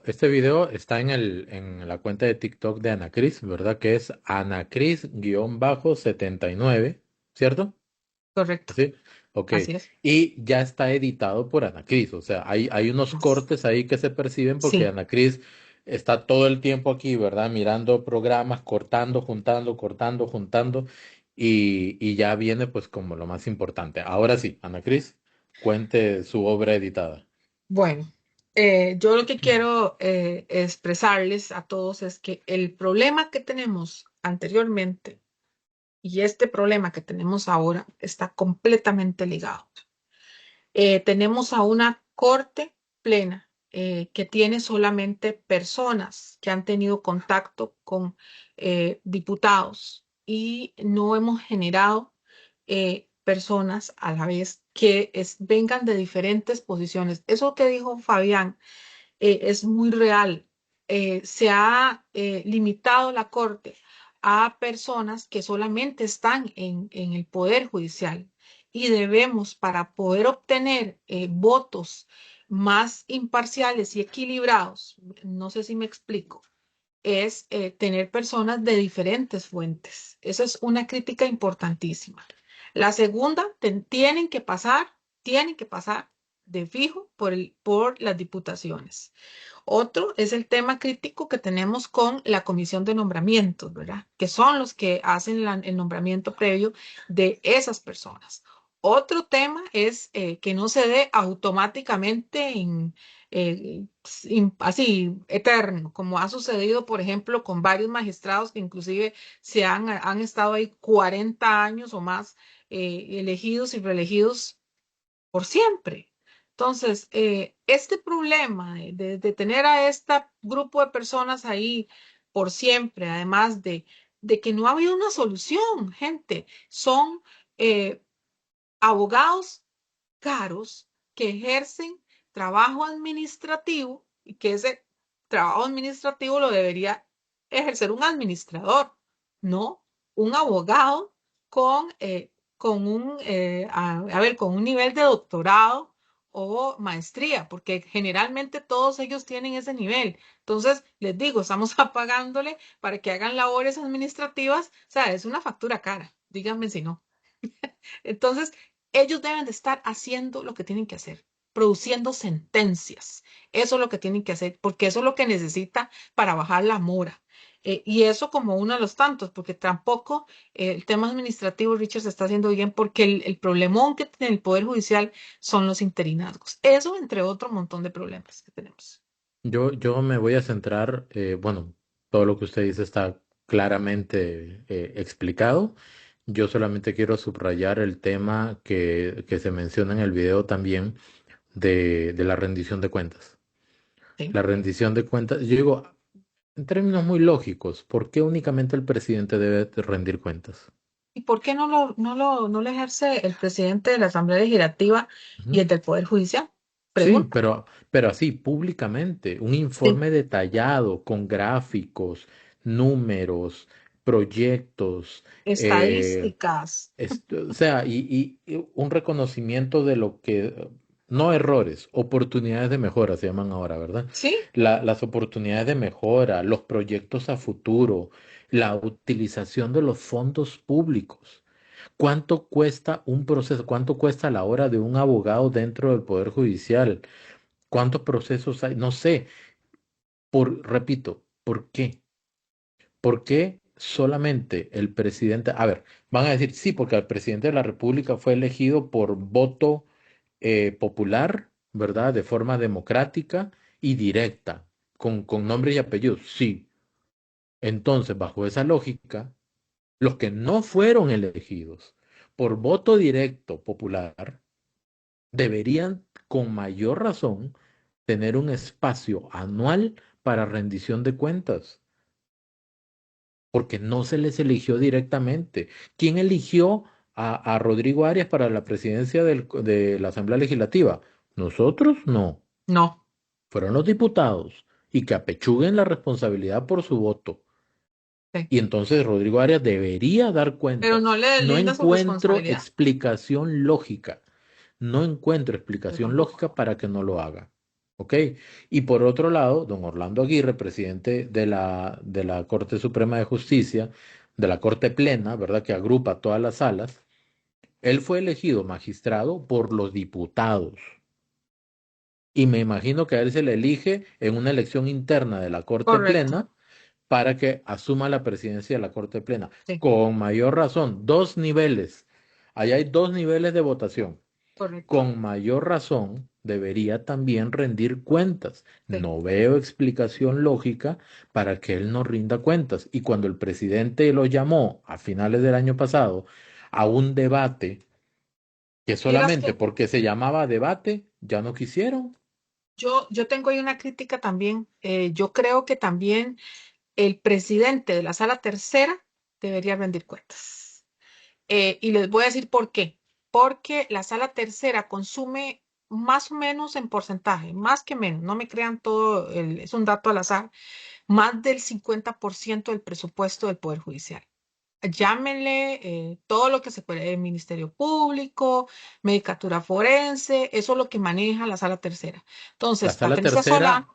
este video está en la cuenta de TikTok de Anacris, ¿verdad? Que es Anacris-79, ¿cierto? correcto, Sí, ok. así es. Y ya está editado por Anacris, o sea, hay unos cortes ahí que se perciben porque Sí, Anacris está todo el tiempo aquí, ¿verdad? Mirando programas, cortando, juntando, cortando, juntando, y ya viene pues como lo más importante. Ahora sí, Anacris. Cuente su obra editada. Bueno, yo lo que quiero expresarles a todos es que el problema que tenemos anteriormente y este problema que tenemos ahora está completamente ligado. Tenemos a una corte plena que tiene solamente personas que han tenido contacto con diputados y no hemos generado personas a la vez que vengan de diferentes posiciones. Eso que dijo Fabián es muy real. Se ha limitado la corte a personas que solamente están en el poder judicial y debemos, para poder obtener votos más imparciales y equilibrados, no sé si me explico, es tener personas de diferentes fuentes. Esa es una crítica importantísima. La segunda, tienen que pasar de fijo por las diputaciones. Otro es el tema crítico que tenemos con la comisión de nombramientos, ¿verdad? Que son los que hacen el nombramiento previo de esas personas. Otro tema es que no se dé automáticamente así eterno, como ha sucedido, por ejemplo, con varios magistrados que inclusive han estado ahí 40 años o más elegidos y reelegidos por siempre. Entonces, este problema de tener a este grupo de personas ahí por siempre, además de que no ha habido una solución, gente, son eh, abogados caros que ejercen trabajo administrativo y que ese trabajo administrativo lo debería ejercer un administrador, no un abogado con un nivel de doctorado o maestría, porque generalmente todos ellos tienen ese nivel. Entonces, les digo, estamos pagándole para que hagan labores administrativas, o sea, es una factura cara, díganme si no. Entonces, ellos deben de estar haciendo lo que tienen que hacer, produciendo sentencias. Eso es lo que tienen que hacer, porque eso es lo que necesita para bajar la mora. Y eso como uno de los tantos, porque tampoco el tema administrativo, Richard, se está haciendo bien, porque el problemón que tiene el Poder Judicial son los interinazgos. Eso entre otro montón de problemas que tenemos. Yo me voy a centrar, bueno, todo lo que usted dice está claramente explicado. Yo solamente quiero subrayar el tema que se menciona en el video también de la rendición de cuentas. ¿Sí? La rendición de cuentas, yo digo, en términos muy lógicos, ¿por qué únicamente el presidente debe de rendir cuentas? ¿Y por qué no lo ejerce el presidente de la Asamblea Legislativa y Ujú. el del Poder Judicial? Sí, Pregunta. pero así, públicamente, un Sí. informe detallado con gráficos, números, proyectos, Estadísticas. o sea, y un reconocimiento de lo que, no errores, oportunidades de mejora se llaman ahora, ¿verdad? Sí, Las oportunidades de mejora, los proyectos a futuro, la utilización de los fondos públicos. ¿Cuánto cuesta un proceso? ¿Cuánto cuesta la hora de un abogado dentro del Poder Judicial? ¿Cuántos procesos hay? No sé. Repito, ¿por qué? ¿Por qué solamente el presidente? A ver, van a decir, sí, porque el presidente de la República fue elegido por voto popular, ¿verdad? De forma democrática y directa, con nombre y apellidos. Sí. Entonces, bajo esa lógica, los que no fueron elegidos por voto directo popular deberían, con mayor razón, tener un espacio anual para rendición de cuentas, porque no se les eligió directamente. ¿Quién eligió a Rodrigo Arias para la presidencia de la Asamblea Legislativa? Nosotros no, no, fueron los diputados y que apechuguen la responsabilidad por su voto. sí, Y entonces Rodrigo Arias debería dar pero no cuentas. le No deslinda su encuentro responsabilidad. explicación lógica. No encuentro Yo explicación tampoco. lógica para que no lo haga. ¿Ok? Y por otro lado, don Orlando Aguirre, presidente de la Corte Suprema de Justicia, de la Corte Plena, ¿verdad? Que agrupa todas las salas, él fue elegido magistrado por los diputados. Y me imagino que a él se le elige en una elección interna de la Corte Correcto, Plena para que asuma la presidencia de la Corte Plena. sí, Con mayor razón, dos niveles. Allá hay dos niveles de votación. correcto. con mayor razón debería también rendir cuentas. Sí. No veo explicación lógica para que él no rinda cuentas. Y cuando el presidente lo llamó a finales del año pasado a un debate que Vieras solamente que porque se llamaba debate, ya no quisieron. yo tengo ahí una crítica también. Yo creo que también el presidente de la sala tercera debería rendir cuentas. Y les voy a decir por qué. Porque la sala tercera consume más o menos en porcentaje, más que menos, no me crean todo, es un dato al azar, más del 50% del presupuesto del Poder Judicial. Llámenle todo lo que se puede, el Ministerio Público, Medicatura Forense, eso es lo que maneja la sala tercera. La Entonces, sala Patricia Solá, tercera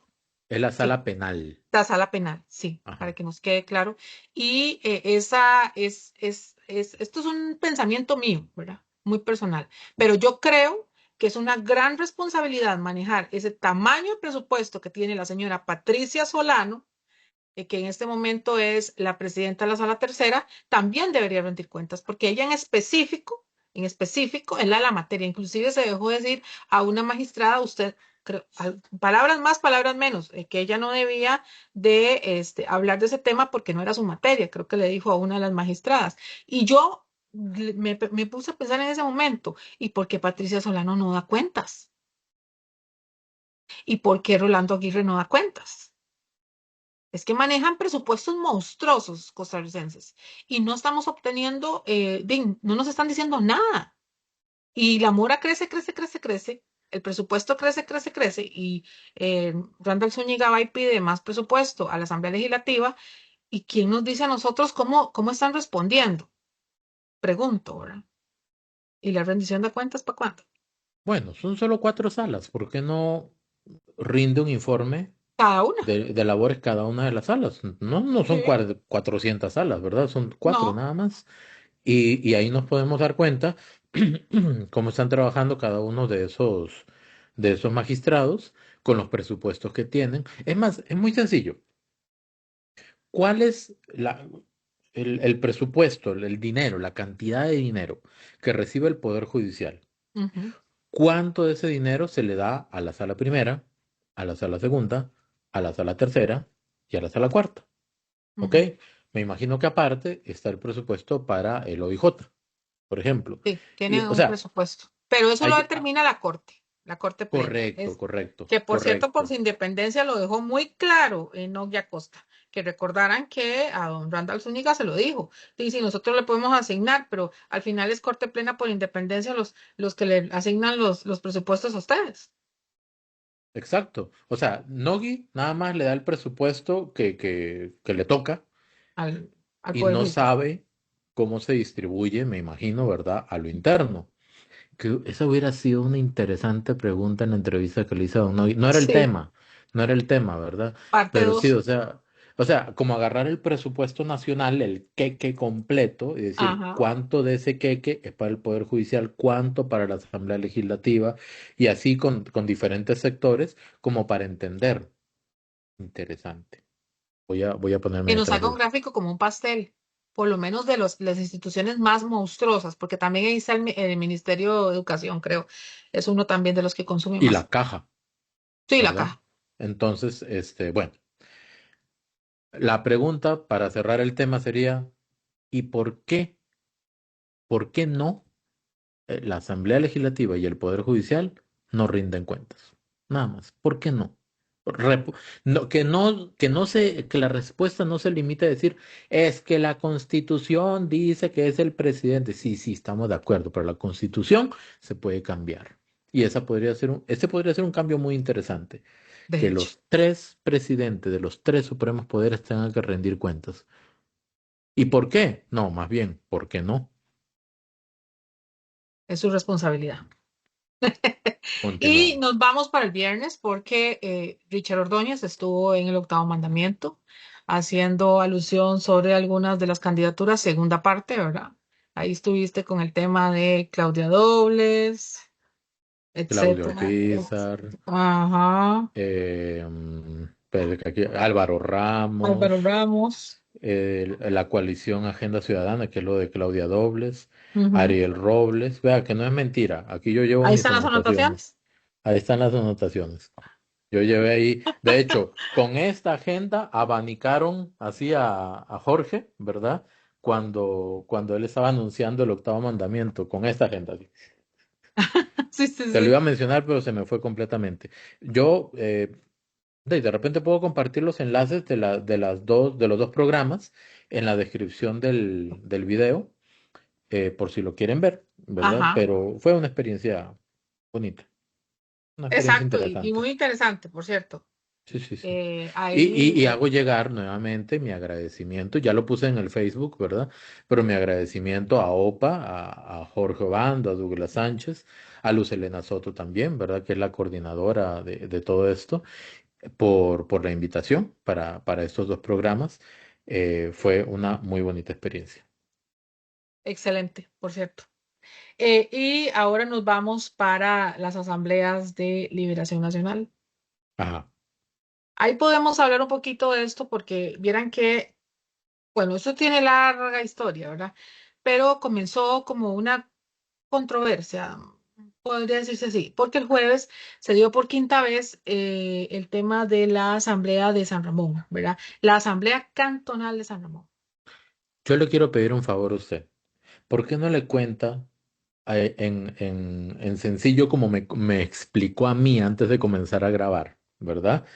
es la sí, sala penal. la sala penal, sí, para Ajá. que nos quede claro. Y esto es un pensamiento mío, ¿verdad? Muy personal. Pero yo creo que es una gran responsabilidad manejar ese tamaño de presupuesto que tiene la señora Patricia Solano, que en este momento es la presidenta de la sala tercera, también debería rendir cuentas, porque ella en específico, es la materia. Inclusive se dejó decir a una magistrada, usted, palabras más, palabras menos, que ella no debía de hablar de ese tema porque no era su materia, creo que le dijo a una de las magistradas. Y yo me puse a pensar en ese momento, ¿y por qué Patricia Solano no da cuentas? ¿Y por qué Rolando Aguirre no da cuentas? Es que manejan presupuestos monstruosos costarricenses y no estamos obteniendo, no nos están diciendo nada. Y la mora crece, crece, crece, crece. El presupuesto crece, crece, crece. Y Randall Zúñiga va y pide más presupuesto a la Asamblea Legislativa. ¿Y quién nos dice a nosotros cómo están respondiendo? Pregunto, ¿verdad? ¿Y la rendición de cuentas para cuándo? Bueno, son solo 4 salas. ¿Por qué no rinde un informe Cada una. de labores cada una de las salas? No, no son Sí. 400 salas, ¿verdad? Son cuatro No. nada más. Y ahí nos podemos dar cuenta cómo están trabajando cada uno de esos magistrados con los presupuestos que tienen. Es más, es muy sencillo. ¿Cuál es el presupuesto, el dinero, la cantidad de dinero que recibe el Poder Judicial? Ujú, ¿Cuánto de ese dinero se le da a la sala primera, a la sala segunda, a la sala tercera y a la sala cuarta? ¿Ok? ujú. Me imagino que aparte está el presupuesto para el OIJ, por ejemplo. Sí, Y, tienen o un sea, presupuesto, pero eso lo hay, ah, determina la Corte Plena. correcto, correcto, Que por cierto, por correcto. su independencia lo dejó muy claro en Noglia Costa, que recordaran que a don Randall Zúñiga se lo dijo. Y si nosotros le podemos asignar, pero al final es Corte Plena por independencia los que le asignan los presupuestos a ustedes, Exacto. O sea, Nogui nada más le da el presupuesto que le toca al, al y Poder no Judicial. sabe cómo se distribuye, me imagino, ¿verdad?, a lo interno. Que esa hubiera sido una interesante pregunta en la entrevista que le hice a Don Nogui. No era el Sí, tema, no era el tema, ¿verdad? parte Pero sí, 2. o sea, como agarrar el presupuesto nacional, el queque completo, y decir Ajá. cuánto de ese queque es para el Poder Judicial, cuánto para la Asamblea Legislativa, y así con diferentes sectores, como para entender. Interesante. Voy a ponerme Que nos detrás haga de un eso. gráfico como un pastel, por lo menos de las instituciones más monstruosas, porque también ahí está el Ministerio de Educación, creo. Es uno también de los que consume Y la más. caja, Sí, la ¿verdad? caja. Entonces, bueno, la pregunta para cerrar el tema sería, ¿y por qué? ¿Por qué no la Asamblea Legislativa y el Poder Judicial no rinden cuentas? Nada más. ¿Por qué no? Que la respuesta no se limite a decir, es que la Constitución dice que es el presidente. Sí, sí, estamos de acuerdo, pero la Constitución se puede cambiar. Y ese podría ser un cambio muy interesante, De que hecho, los tres presidentes de los tres supremos poderes tengan que rendir cuentas. ¿Y por qué? No, más bien, ¿por qué no? es su responsabilidad. Y Continuamos. nos vamos para el viernes porque Richard Ordóñez estuvo en el octavo mandamiento haciendo alusión sobre algunas de las candidaturas, segunda parte, ¿verdad? Ahí estuviste con el tema de Claudia Dobles, Claudio etcétera. Alpizar, Ajá. Álvaro Ramos, Álvaro Ramos. la coalición Agenda Ciudadana, que es lo de Claudia Dobles, Ujú. Ariel Robles. Vea que no es mentira, aquí yo llevo Ahí mis están las anotaciones. anotaciones. Ahí están las anotaciones. Yo llevé ahí, de hecho, con esta agenda abanicaron así a Jorge, ¿verdad? Cuando él estaba anunciando el octavo mandamiento, con esta agenda. Así. Sí, sí, Te lo sí. iba a mencionar, pero se me fue completamente. Yo, de repente puedo compartir los enlaces de los dos programas en la descripción del video, por si lo quieren ver, ¿verdad? Ajá. Pero fue una experiencia bonita, una experiencia Exacto. Y interesante. muy interesante, por cierto. Sí, sí, sí. Ahí, Y hago llegar nuevamente mi agradecimiento, ya lo puse en el Facebook, ¿verdad? Pero mi agradecimiento a OPA, a Jorge Obando, a Douglas Sánchez, a Luz Elena Soto también, ¿verdad? Que es la coordinadora de todo esto, por la invitación para estos dos programas. Fue una muy bonita experiencia. excelente, por cierto. Y ahora nos vamos para las asambleas de Liberación Nacional. Ajá. Ahí podemos hablar un poquito de esto porque vieran que, bueno, eso tiene larga historia, ¿verdad? Pero comenzó como una controversia, podría decirse así, porque el jueves se dio por quinta vez el tema de la Asamblea de San Ramón, ¿verdad? La Asamblea Cantonal de San Ramón. Yo le quiero pedir un favor a usted. ¿Por qué no le cuenta en sencillo como me explicó a mí antes de comenzar a grabar, ¿verdad?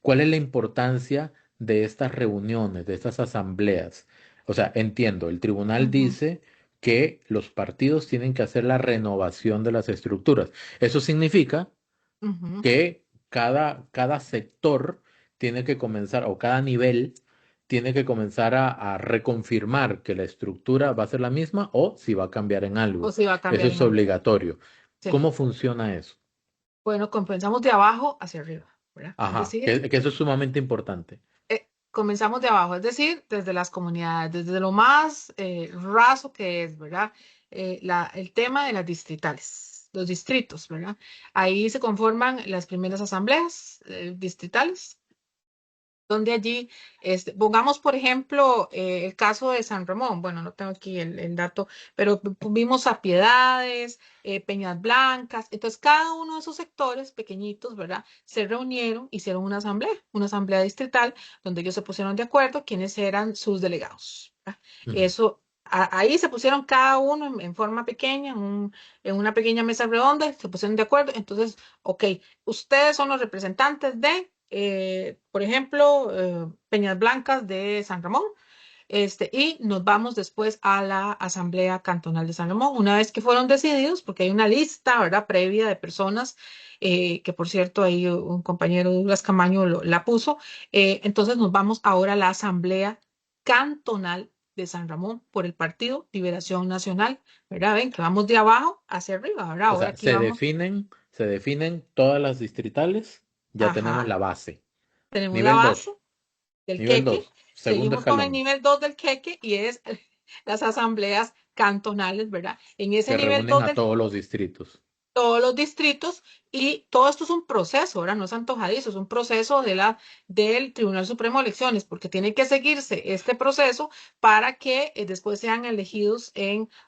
¿Cuál es la importancia de estas reuniones, de estas asambleas? O sea, entiendo, el tribunal Ujú, dice que los partidos tienen que hacer la renovación de las estructuras. Eso significa ujú. que cada sector tiene que comenzar, o cada nivel tiene que comenzar a reconfirmar que la estructura va a ser la misma o si va a cambiar en O algo. si va a Eso cambiar es en algo. obligatorio. Sí. ¿Cómo funciona eso? Bueno, comenzamos de abajo hacia arriba, ¿verdad? Es Ajá, decir, que eso es sumamente importante. comenzamos de abajo, es decir, desde las comunidades, desde lo más raso que es, ¿verdad? El tema de las distritales, los distritos, ¿verdad? Ahí se conforman las primeras asambleas distritales donde allí, pongamos por ejemplo el caso de San Ramón, bueno, no tengo aquí el dato, pero vimos a Piedades, Peñas Blancas, entonces cada uno de esos sectores pequeñitos, ¿verdad? Se reunieron, hicieron una asamblea distrital, donde ellos se pusieron de acuerdo quiénes eran sus delegados, ¿verdad? Ujú. Eso, ahí se pusieron cada uno en forma pequeña, en una pequeña mesa redonda, se pusieron de acuerdo, entonces, ok, ustedes son los representantes de, por ejemplo, Peñas Blancas de San Ramón, y nos vamos después a la Asamblea Cantonal de San Ramón. Una vez que fueron decididos, porque hay una lista, ¿verdad?, previa de personas, que por cierto ahí un compañero Douglas Camaño la puso, entonces nos vamos ahora a la Asamblea Cantonal de San Ramón por el Partido Liberación Nacional, ¿verdad? Ven que vamos de abajo hacia arriba, ¿verdad? O Ahora sea, aquí vamos, se definen todas las distritales, ya tenemos ajá, la base. tenemos la Nivel base 2, del nivel queque. 2, segundo Seguimos con el escalón. nivel 2 del queque y es las asambleas cantonales, ¿verdad? En ese Se nivel reúnen 2 a del todos los distritos. todos los distritos y todo esto es un proceso, ¿verdad? No es antojadizo, es un proceso del Tribunal Supremo de Elecciones, porque tiene que seguirse este proceso para que después sean elegidos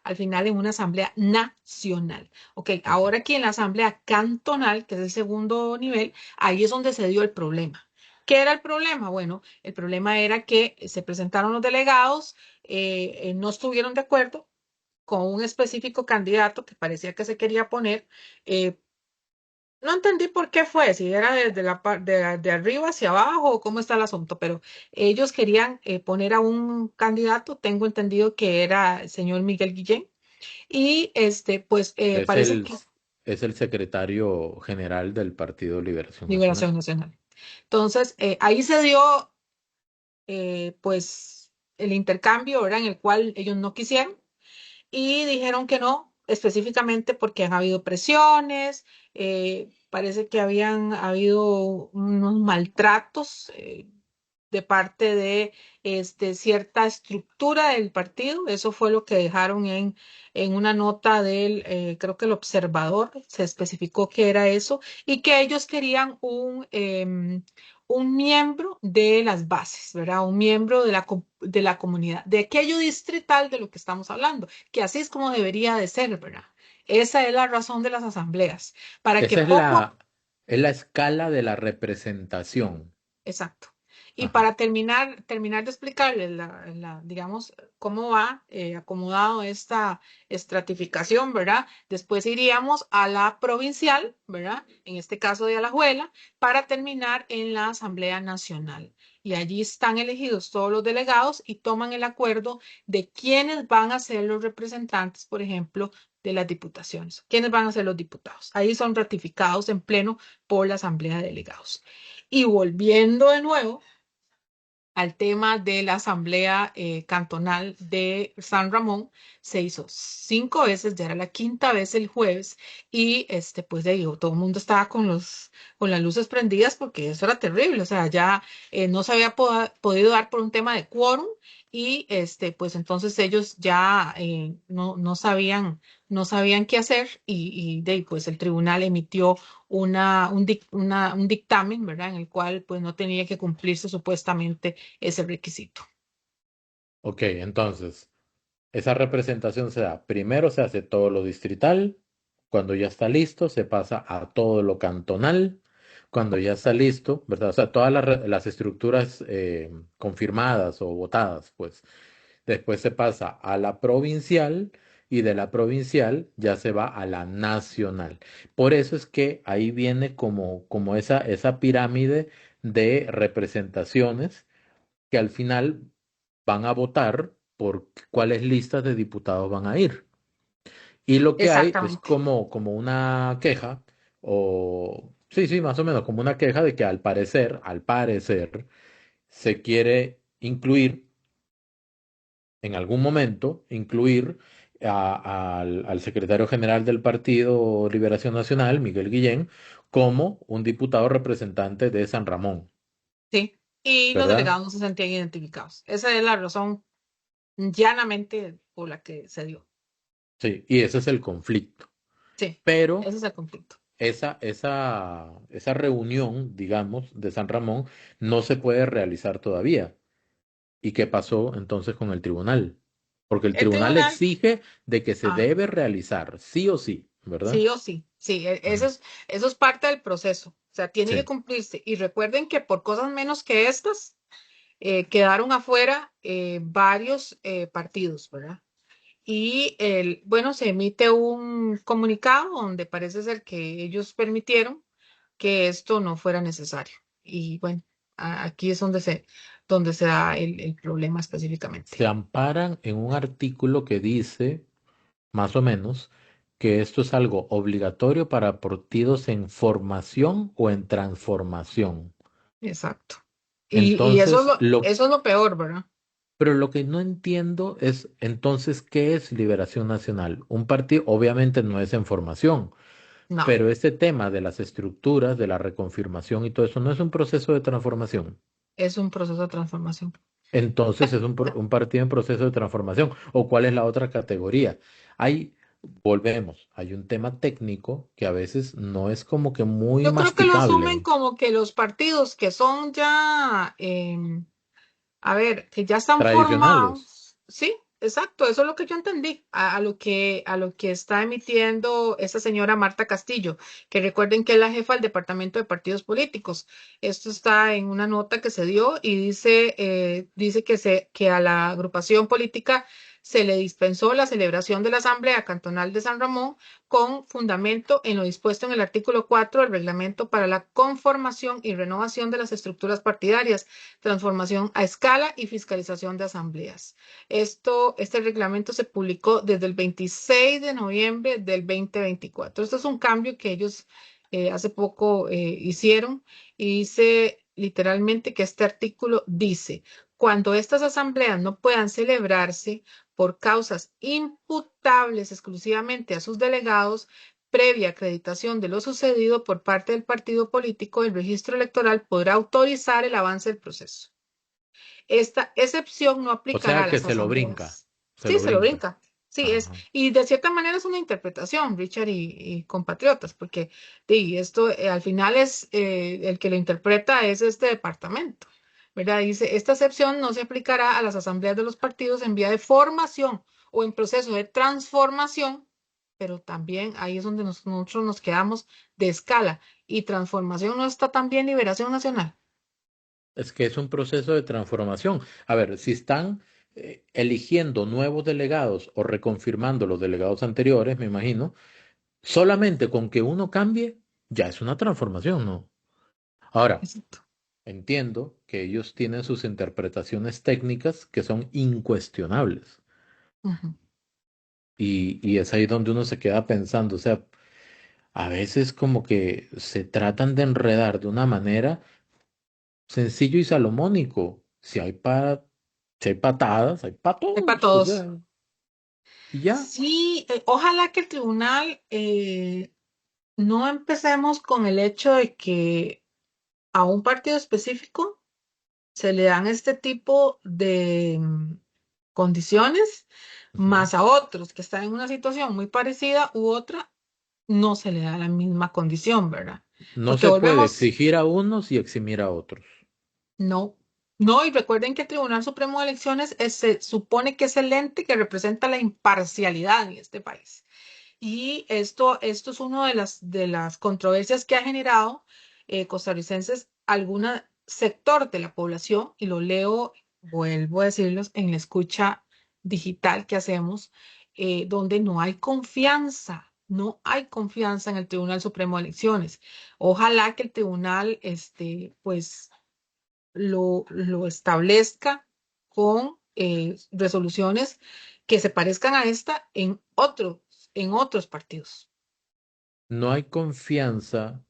al final en una asamblea nacional. Ok, Ujú. ahora aquí en la asamblea cantonal, que es el segundo nivel, ahí es donde se dio el problema. ¿Qué era el problema? Bueno, el problema era que se presentaron los delegados, no estuvieron de acuerdo con un específico candidato que parecía que se quería poner. eh, no entendí por qué fue, si era desde de arriba hacia abajo o cómo está el asunto, pero ellos querían poner a un candidato, tengo entendido que era el señor Miguel Guillén, y pues Es parece el, que es el secretario general del Partido Liberación Nacional. Liberación Nacional. Entonces, ahí se dio pues el intercambio, ¿verdad? En el cual ellos no quisieron. Y dijeron que no, específicamente porque han habido presiones, parece que habían habido unos maltratos de parte de cierta estructura del partido. Eso fue lo que dejaron en una nota del, creo que el Observador, se especificó que era eso, y que ellos querían un miembro de las bases, ¿verdad? Un miembro de la comunidad, de aquello distrital de lo que estamos hablando, que así es como debería de ser, ¿verdad? Esa es la razón de las asambleas, para que Esa poco. es la escala de la representación. Exacto. Y Ajá. para terminar de explicarles digamos, cómo va acomodado esta estratificación, ¿verdad? Después iríamos a la provincial, ¿verdad? En este caso de Alajuela, para terminar en la Asamblea Nacional. Y allí están elegidos todos los delegados y toman el acuerdo de quiénes van a ser los representantes, por ejemplo, de las diputaciones, quiénes van a ser los diputados. Ahí son ratificados en pleno por la Asamblea de Delegados. Y volviendo de nuevo al tema de la Asamblea Cantonal de San Ramón, se hizo 5 veces, ya era la quinta vez el jueves, y pues de ahí todo el mundo estaba con las luces prendidas porque eso era terrible, o sea, ya no se había podido dar por un tema de quórum, y pues entonces ellos ya no sabían qué hacer, y de ahí pues el tribunal emitió un dictamen, ¿verdad? En el cual pues no tenía que cumplirse supuestamente ese requisito. Ok, entonces, esa representación se da. Primero se hace todo lo distrital. Cuando ya está listo, se pasa a todo lo cantonal. Cuando ya está listo, ¿verdad? O sea, todas las estructuras confirmadas o votadas, pues. Después se pasa a la provincial y de la provincial ya se va a la nacional. Por eso es que ahí viene como esa pirámide de representaciones que al final van a votar por cuáles listas de diputados van a ir. Y lo que hay es Exactamente. como una queja, o sí, sí, más o menos como una queja de que al parecer, se quiere incluir en algún momento incluir al secretario general del Partido Liberación Nacional, Miguel Guillén, como un diputado representante de San Ramón, Sí. Y los ¿verdad? delegados no se sentían identificados. Esa es la razón llanamente por la que se dio. Sí, y ese es el conflicto. Sí, Pero ese es el conflicto. esa reunión, digamos, de San Ramón no se puede realizar todavía. ¿Y qué pasó entonces con el tribunal? Porque el El tribunal tribunal, exige de que se ah, debe realizar, sí o sí, ¿verdad? sí o sí, sí, Ujú. eso es parte del proceso. O sea, tiene que Sí. cumplirse. Y recuerden que por cosas menos que estas, quedaron afuera varios partidos, ¿verdad? Y bueno, se emite un comunicado donde parece ser que ellos permitieron que esto no fuera necesario. Y bueno, aquí es donde se da el problema específicamente. Se amparan en un artículo que dice, más o menos, que esto es algo obligatorio para partidos en formación o en transformación. Exacto. Y Entonces, eso es lo peor, ¿verdad? pero lo que no entiendo es, entonces, ¿qué es Liberación Nacional? Un partido, obviamente no es en formación, No, pero este tema de las estructuras, de la reconfirmación y todo eso, no es un proceso de transformación. es un proceso de transformación. Entonces es un partido en proceso de transformación. ¿O cuál es la otra categoría? Hay, volvemos, hay un tema técnico que a veces no es como que muy Yo creo que lo asumen masticable. como que los partidos que son ya, a ver, que ya están Tradicionales. formados, sí, exacto, eso es lo que yo entendí, a lo que está emitiendo esta señora Marta Castillo, que recuerden que es la jefa del Departamento de Partidos Políticos. Esto está en una nota que se dio y dice que a la agrupación política se le dispensó la celebración de la Asamblea Cantonal de San Ramón con fundamento en lo dispuesto en el artículo 4 del Reglamento para la conformación y renovación de las estructuras partidarias, transformación a escala y fiscalización de asambleas. Este reglamento se publicó desde el 26 de noviembre del 2024. Esto es un cambio que ellos hace poco hicieron, y dice literalmente que este artículo dice: cuando estas asambleas no puedan celebrarse por causas imputables exclusivamente a sus delegados, previa acreditación de lo sucedido por parte del partido político, el registro electoral podrá autorizar el avance del proceso. Esta excepción no O aplicará a sea que las se lo brinca, asambleas. se Sí, lo se lo brinca. brinca. Sí, Ajá. y de cierta manera es una interpretación, Richard y compatriotas, porque esto al final es el que lo interpreta es este departamento, ¿verdad? Dice, esta excepción no se aplicará a las asambleas de los partidos en vía de formación o en proceso de transformación, pero también ahí es donde nosotros nos quedamos de escala, y transformación no está también Liberación Nacional. Es que es un proceso de transformación. A ver, si están eligiendo nuevos delegados o reconfirmando los delegados anteriores, me imagino, solamente con que uno cambie, ya es una transformación, ¿no? Ahora, Exacto. entiendo que ellos tienen sus interpretaciones técnicas que son incuestionables. Ujú. Y es ahí donde uno se queda pensando, o sea, a veces como que se tratan de enredar de una manera sencillo y salomónico. Si hay patadas, hay para Es para todos. O todos. sea, y ya. Sí, ojalá que el tribunal no empecemos con el hecho de que a un partido específico se le dan este tipo de condiciones, Ujú. más a otros que están en una situación muy parecida u otra, no se le da la misma condición, ¿verdad? No Porque se puede volvemos, exigir a unos y eximir a otros. no, no, y recuerden que el Tribunal Supremo de Elecciones se supone que es el ente que representa la imparcialidad en este país. Y esto es una de las controversias que ha generado costarricenses, algún sector de la población, y lo leo, vuelvo a decirlos, en la escucha digital que hacemos, donde no hay confianza en el Tribunal Supremo de Elecciones. Ojalá que el tribunal, pues, lo establezca con resoluciones que se parezcan a esta en otros partidos. No hay confianza,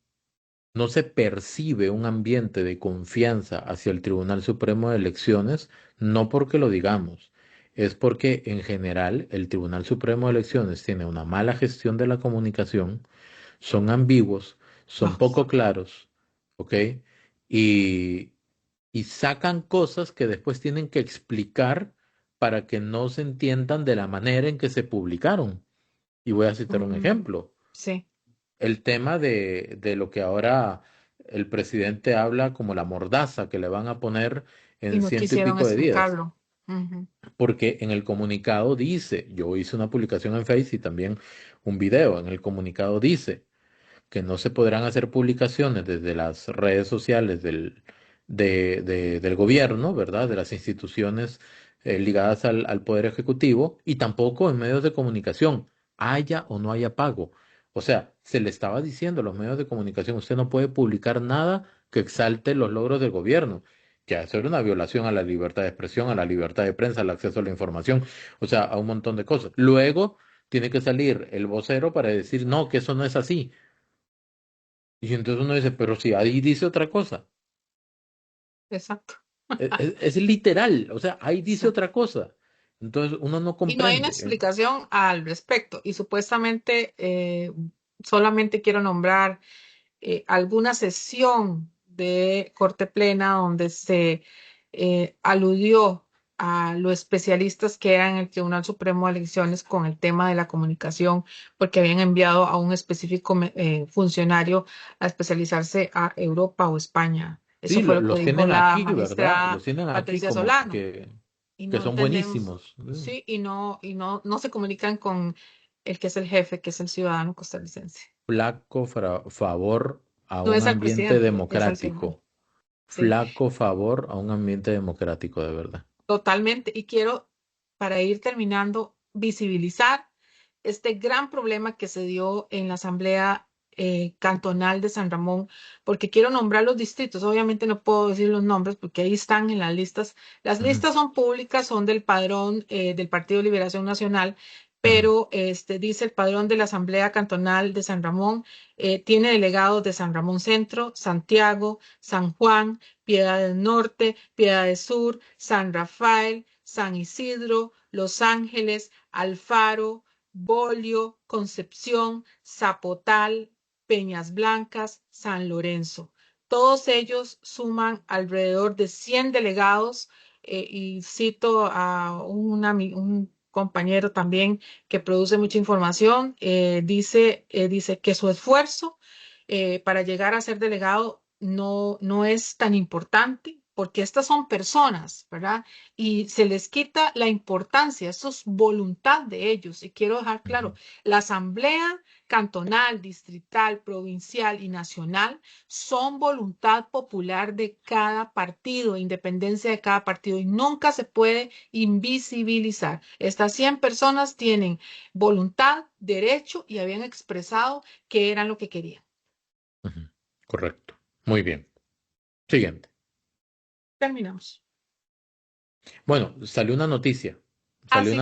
no se percibe un ambiente de confianza hacia el Tribunal Supremo de Elecciones, no porque lo digamos, es porque en general el Tribunal Supremo de Elecciones tiene una mala gestión de la comunicación, son ambiguos, son Vamos. poco claros, ¿ok? Y, y sacan cosas que después tienen que explicar para que no se entiendan de la manera en que se publicaron. Y voy a citar un Mm, ejemplo. sí, El tema de lo que ahora el presidente habla como la mordaza que le van a poner y en no ciento y quisieron pico de días. explicarlo. Ujú. Porque en el comunicado dice, yo hice una publicación en Face y también un video, en el comunicado dice que no se podrán hacer publicaciones desde las redes sociales del gobierno, ¿verdad? De las instituciones ligadas al Poder Ejecutivo y tampoco en medios de comunicación, haya o no haya pago. O sea, se le estaba diciendo a los medios de comunicación, usted no puede publicar nada que exalte los logros del gobierno, que eso era una violación a la libertad de expresión, a la libertad de prensa, al acceso a la información, o sea, a un montón de cosas. Luego tiene que salir el vocero para decir, no, que eso no es así. Y entonces uno dice, pero si ahí dice otra cosa. Exacto. Es literal, o sea, ahí dice Sí. otra cosa. Entonces uno no Y no hay una comprende. explicación al respecto. Y supuestamente solamente quiero nombrar alguna sesión de Corte Plena donde se aludió a los especialistas que eran el Tribunal Supremo de Elecciones con el tema de la comunicación, porque habían enviado a un específico funcionario a especializarse a Europa o España. Eso Sí, fue lo que los dijo tienen la aquí, ¿verdad? Los magistrada tienen aquí Patricia como Solano. Y que no son entendemos, buenísimos. sí, y no se comunican con el que es el jefe, que es el ciudadano costarricense. Flaco favor a No un es al ambiente presidente, es al ciudadano. democrático. Sí, Flaco favor a un ambiente democrático, de verdad. totalmente. Y quiero, para ir terminando, visibilizar este gran problema que se dio en la Asamblea Cantonal de San Ramón, porque quiero nombrar los distritos. Obviamente no puedo decir los nombres porque ahí están en las listas. Las Ujú, listas son públicas, son del padrón del Partido de Liberación Nacional, ujú. pero dice el padrón de la Asamblea Cantonal de San Ramón, tiene delegados de San Ramón Centro, Santiago, San Juan, Piedad del Norte, Piedad del Sur, San Rafael, San Isidro, Los Ángeles, Alfaro, Bolio, Concepción, Zapotal, Peñas Blancas, San Lorenzo. Todos ellos suman alrededor de 100 delegados y cito a un compañero también que produce mucha información, dice que su esfuerzo para llegar a ser delegado no es tan importante porque estas son personas, ¿verdad? Y se les quita la importancia, eso es voluntad de ellos. Y quiero dejar claro, Ujú, la asamblea cantonal, distrital, provincial y nacional son voluntad popular de cada partido, independencia de cada partido, y nunca se puede invisibilizar. Estas 100 personas tienen voluntad, derecho y habían expresado que eran lo que querían. ujú. Correcto. Muy bien. Siguiente. Terminamos. Bueno, Ah, salió una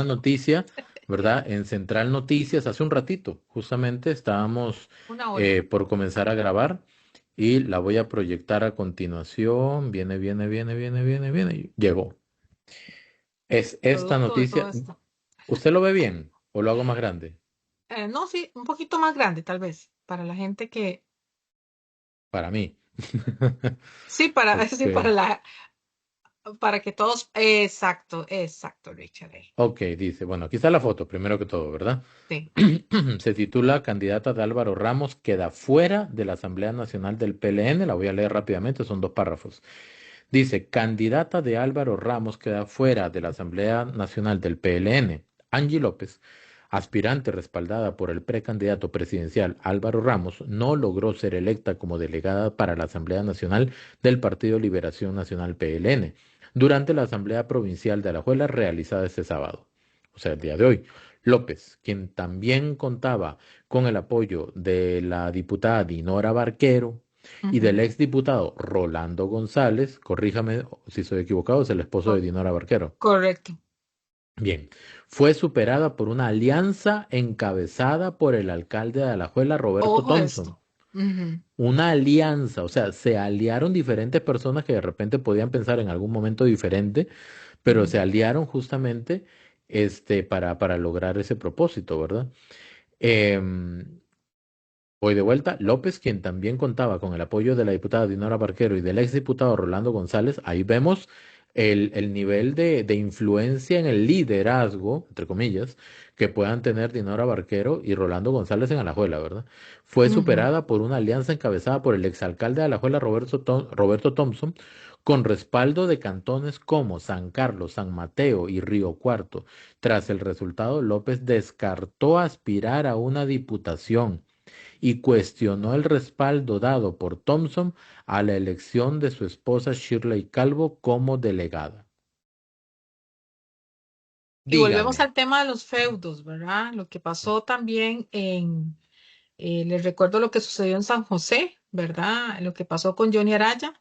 sí, noticia, ¿verdad? En Central Noticias hace un ratito, justamente estábamos una hora. por comenzar a grabar y la voy a proyectar a continuación. Viene, y llegó. Es esta Producto de todo noticia. esto. ¿Usted lo ve bien o lo hago más grande? No, sí, un poquito más grande, tal vez, para la gente que, Para mí. sí, para, Ok. sí, para que todos, exacto, Richard. Ok, dice, bueno, aquí está la foto, primero que todo, ¿verdad? Sí. Se titula Candidata de Álvaro Ramos queda fuera de la Asamblea Nacional del PLN. La voy a leer rápidamente, son 2 párrafos. Dice, candidata de Álvaro Ramos queda fuera de la Asamblea Nacional del PLN. Angie López, aspirante respaldada por el precandidato presidencial Álvaro Ramos, no logró ser electa como delegada para la Asamblea Nacional del Partido Liberación Nacional PLN durante la Asamblea Provincial de Alajuela realizada este sábado, o sea, el día de hoy. López, quien también contaba con el apoyo de la diputada Dinora Barquero, y del Ujú. exdiputado Rolando González, corríjame si estoy equivocado, es el esposo de Co- Dinora Barquero. Correcto. Bien, fue superada por una alianza encabezada por el alcalde de Alajuela, Roberto Ojo a Thompson. esto. Ujú, Una alianza, o sea, se aliaron diferentes personas que de repente podían pensar en algún momento diferente, pero ujú. se aliaron justamente para lograr ese propósito, ¿verdad? Em, Voy de vuelta. López, quien también contaba con el apoyo de la diputada Dinora Barquero y del exdiputado Rolando González, ahí vemos el nivel de influencia en el liderazgo, entre comillas, que puedan tener Dinora Barquero y Rolando González en Alajuela, ¿verdad? Fue Ujú. superada por una alianza encabezada por el exalcalde de Alajuela, Roberto Thompson, con respaldo de cantones como San Carlos, San Mateo y Río Cuarto. Tras el resultado, López descartó aspirar a una diputación y cuestionó el respaldo dado por Thompson a la elección de su esposa Shirley Calvo como delegada. Y volvemos Dígame. al tema de los feudos, ¿verdad? Lo que pasó también les recuerdo lo que sucedió en San José, ¿verdad? Lo que pasó con Johnny Araya,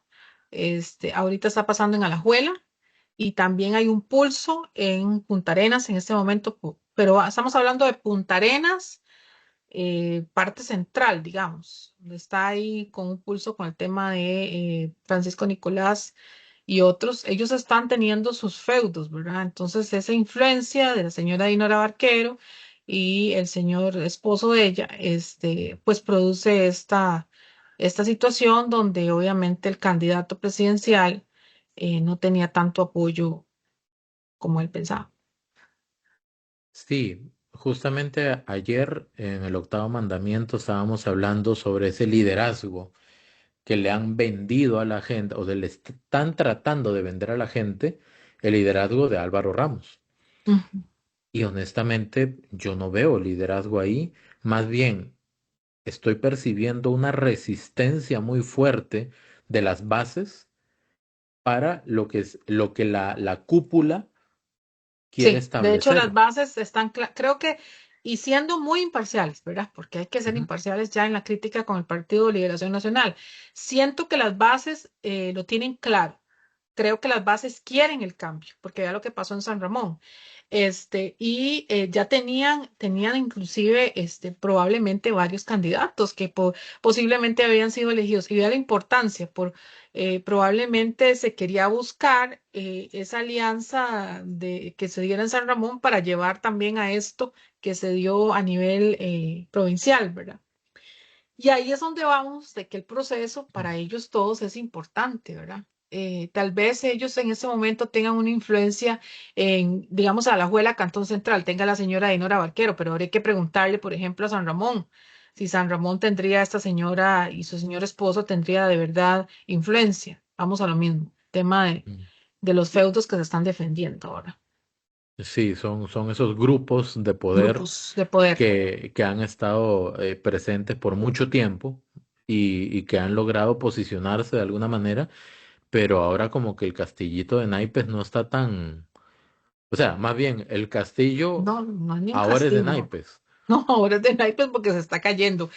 ahorita está pasando en Alajuela y también hay un pulso en Punta Arenas en este momento, pero estamos hablando de Punta Arenas, parte central, digamos, donde está ahí con un pulso con el tema de Francisco Nicolás y otros, ellos están teniendo sus feudos, ¿verdad? Entonces, esa influencia de la señora Dinora Barquero y el señor esposo de ella, pues produce esta situación donde obviamente el candidato presidencial no tenía tanto apoyo como él pensaba. Sí, justamente ayer en el octavo mandamiento estábamos hablando sobre ese liderazgo que le han vendido a la gente o le están tratando de vender a la gente el liderazgo de Álvaro Ramos. Ujú. Y honestamente yo no veo liderazgo ahí, más bien estoy percibiendo una resistencia muy fuerte de las bases para lo que la cúpula quiere Sí, de hecho las establecer. bases están, creo que, y siendo muy imparciales, ¿verdad? Porque hay que ser Ujú. imparciales ya en la crítica con el Partido de Liberación Nacional. Siento que las bases lo tienen claro. Creo que las bases quieren el cambio, porque ya lo que pasó en San Ramón. Y ya tenían inclusive probablemente varios candidatos que posiblemente habían sido elegidos. Y vea la importancia, probablemente se quería buscar esa alianza que se diera en San Ramón para llevar también a esto que se dio a nivel provincial, ¿verdad? Y ahí es donde vamos, de que el proceso para ellos todos es importante, ¿verdad? tal vez ellos en ese momento tengan una influencia en, digamos, Alajuela, Cantón Central, tenga la señora Dinora Barquero, pero habría que preguntarle, por ejemplo, a San Ramón, si San Ramón tendría esta señora y su señor esposo tendría de verdad influencia. Vamos a lo mismo, tema Mm. de los feudos que se están defendiendo ahora, Sí, son esos grupos de poder grupos de poder. que han estado presentes por mucho tiempo y que han logrado posicionarse de alguna manera, pero ahora como que el castillito de naipes no está tan... O sea, más bien, el castillo No, no es ni un ahora es de castillo. naipes. No, ahora es de naipes porque se está cayendo.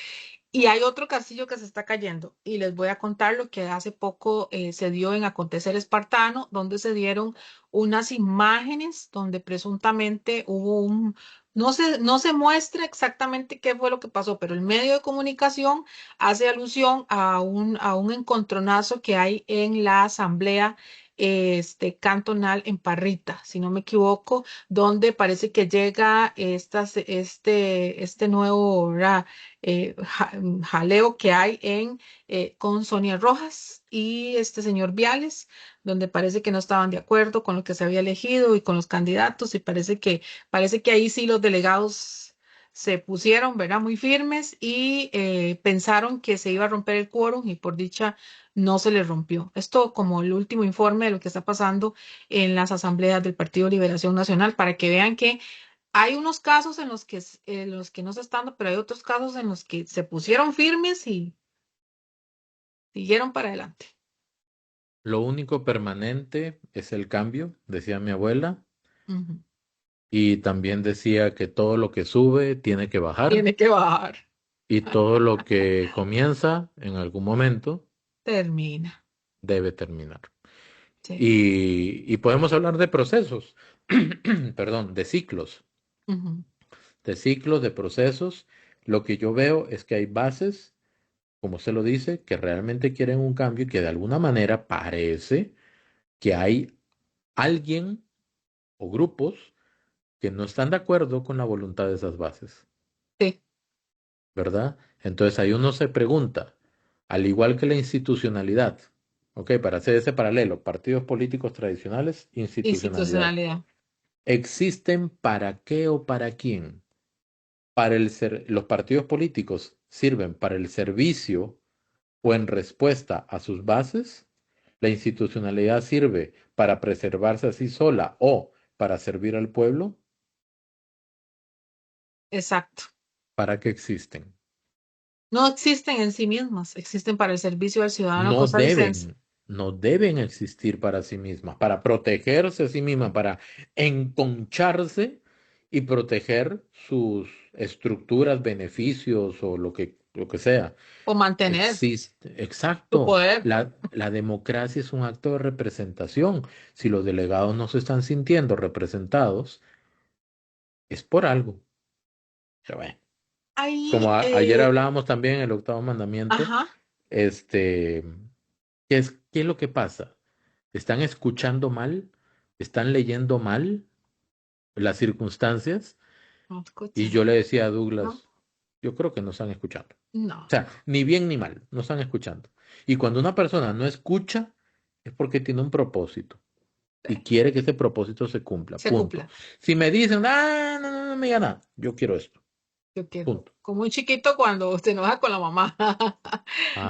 Y hay otro castillo que se está cayendo. Y les voy a contar lo que hace poco se dio en Acontecer Espartano, donde se dieron unas imágenes donde presuntamente hubo un... no se muestra exactamente qué fue lo que pasó, pero el medio de comunicación hace alusión a un encontronazo que hay en la asamblea cantonal en Parrita, si no me equivoco, donde parece que llega este nuevo, ¿verdad? Jaleo que hay con Sonia Rojas y este señor Viales, donde parece que no estaban de acuerdo con lo que se había elegido y con los candidatos, y parece que ahí sí los delegados se pusieron, ¿verdad? Muy firmes y pensaron que se iba a romper el quórum y por dicha no se les rompió. Esto como el último informe de lo que está pasando en las asambleas del Partido Liberación Nacional, para que vean que hay unos casos en los que no se están dando, pero hay otros casos en los que se pusieron firmes y siguieron para adelante. Lo único permanente es el cambio, decía mi abuela, Ujú. y también decía que todo lo que sube tiene que bajar Tiene que bajar. y todo lo que comienza en algún momento Termina. debe terminar. Sí. Y podemos hablar de procesos, perdón, Ujú. de ciclos, de procesos. Lo que yo veo es que hay bases, como se lo dice, que realmente quieren un cambio y que de alguna manera parece que hay alguien o grupos que no están de acuerdo con la voluntad de esas bases, Sí, ¿verdad? Entonces ahí uno se pregunta, al igual que la institucionalidad, ¿ok? Para hacer ese paralelo, partidos políticos tradicionales, institucionalidad. institucionalidad. ¿Existen para qué o para quién? Los partidos políticos sirven para el servicio o en respuesta a sus bases. La institucionalidad sirve para preservarse así sola o para servir al pueblo. Exacto. ¿Para qué existen? No existen en sí mismas, existen para el servicio al ciudadano No costarricense. deben, no deben existir para sí mismas, para protegerse a sí mismas, para enconcharse y proteger sus estructuras, beneficios o lo que sea. O mantener Existe, su exacto. poder. La democracia es un acto de representación. Si los delegados no se están sintiendo representados, es por algo. Pero bueno, Ahí, como ayer hablábamos también en el octavo mandamiento, ajá. este, qué es lo que pasa? ¿Están escuchando mal? ¿Están leyendo mal las circunstancias? No Y escuchan, yo le decía a ¿no? Douglas, yo creo que no están escuchando. No, O sea, ni bien ni mal, no están escuchando. Y cuando una persona no escucha, es porque tiene un propósito y quiere que ese propósito se cumpla. se Punto. cumpla. Si me dicen, no, no, no me diga nada, yo quiero esto. Yo quiero. Punto. Como un chiquito cuando se enoja con la mamá.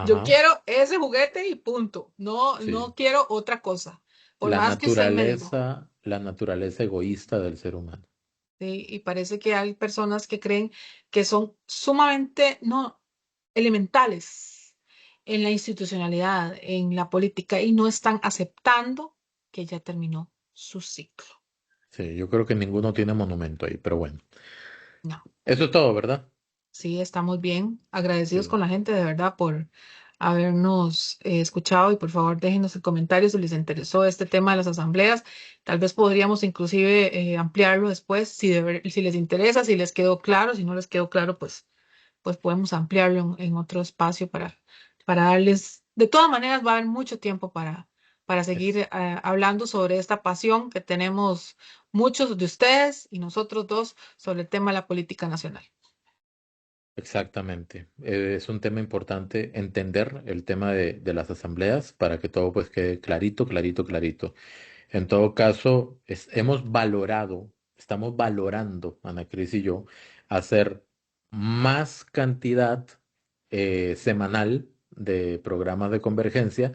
Yo Ajá, quiero ese juguete y punto. No, sí. no quiero otra cosa. Por más que usted me diga. La naturaleza egoísta del ser humano. ¿Sí? Y parece que hay personas que creen que son sumamente, no, elementales en la institucionalidad, en la política, y no están aceptando que ya terminó su ciclo. Sí, yo creo que ninguno tiene monumento ahí, pero bueno. No. Eso es todo, ¿verdad? Sí, estamos bien agradecidos Sí. con la gente, de verdad, por habernos escuchado y por favor déjenos en comentarios si les interesó este tema de las asambleas. Tal vez podríamos inclusive ampliarlo después si les interesa, si les quedó claro, si no les quedó claro, pues podemos ampliarlo en otro espacio para darles, de todas maneras va a haber mucho tiempo para seguir Es- hablando sobre esta pasión que tenemos muchos de ustedes y nosotros dos sobre el tema de la política nacional. Exactamente. Es un tema importante entender el tema de las asambleas para que todo pues quede clarito, clarito, clarito. En todo caso, hemos valorado, estamos valorando, Ana Cris y yo, hacer más cantidad semanal de programas de convergencia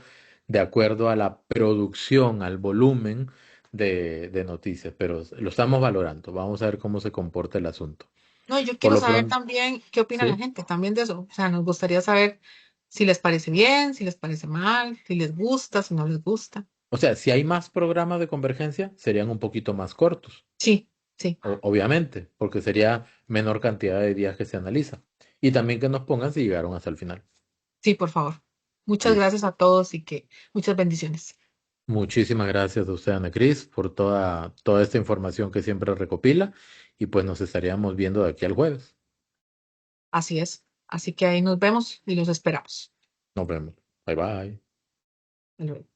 de acuerdo a la producción, al volumen de noticias, pero lo estamos valorando. Vamos a ver cómo se comporta el asunto. No, y yo Por quiero lo saber pronto, también qué opina la sí. gente también de eso. O sea, nos gustaría saber si les parece bien, si les parece mal, si les gusta, si no les gusta. O sea, si hay más programas de convergencia, serían un poquito más cortos. Sí, sí, Obviamente, porque sería menor cantidad de días que se analiza. Y también que nos pongan si llegaron hasta el final. sí, por favor. Muchas Listo. gracias a todos y que muchas bendiciones. Muchísimas gracias a usted, Ana Cris, por toda esta información que siempre recopila. Y pues nos estaríamos viendo de aquí al jueves. Así es. Así que ahí nos vemos y los esperamos. Nos vemos. Bye bye. Hasta luego.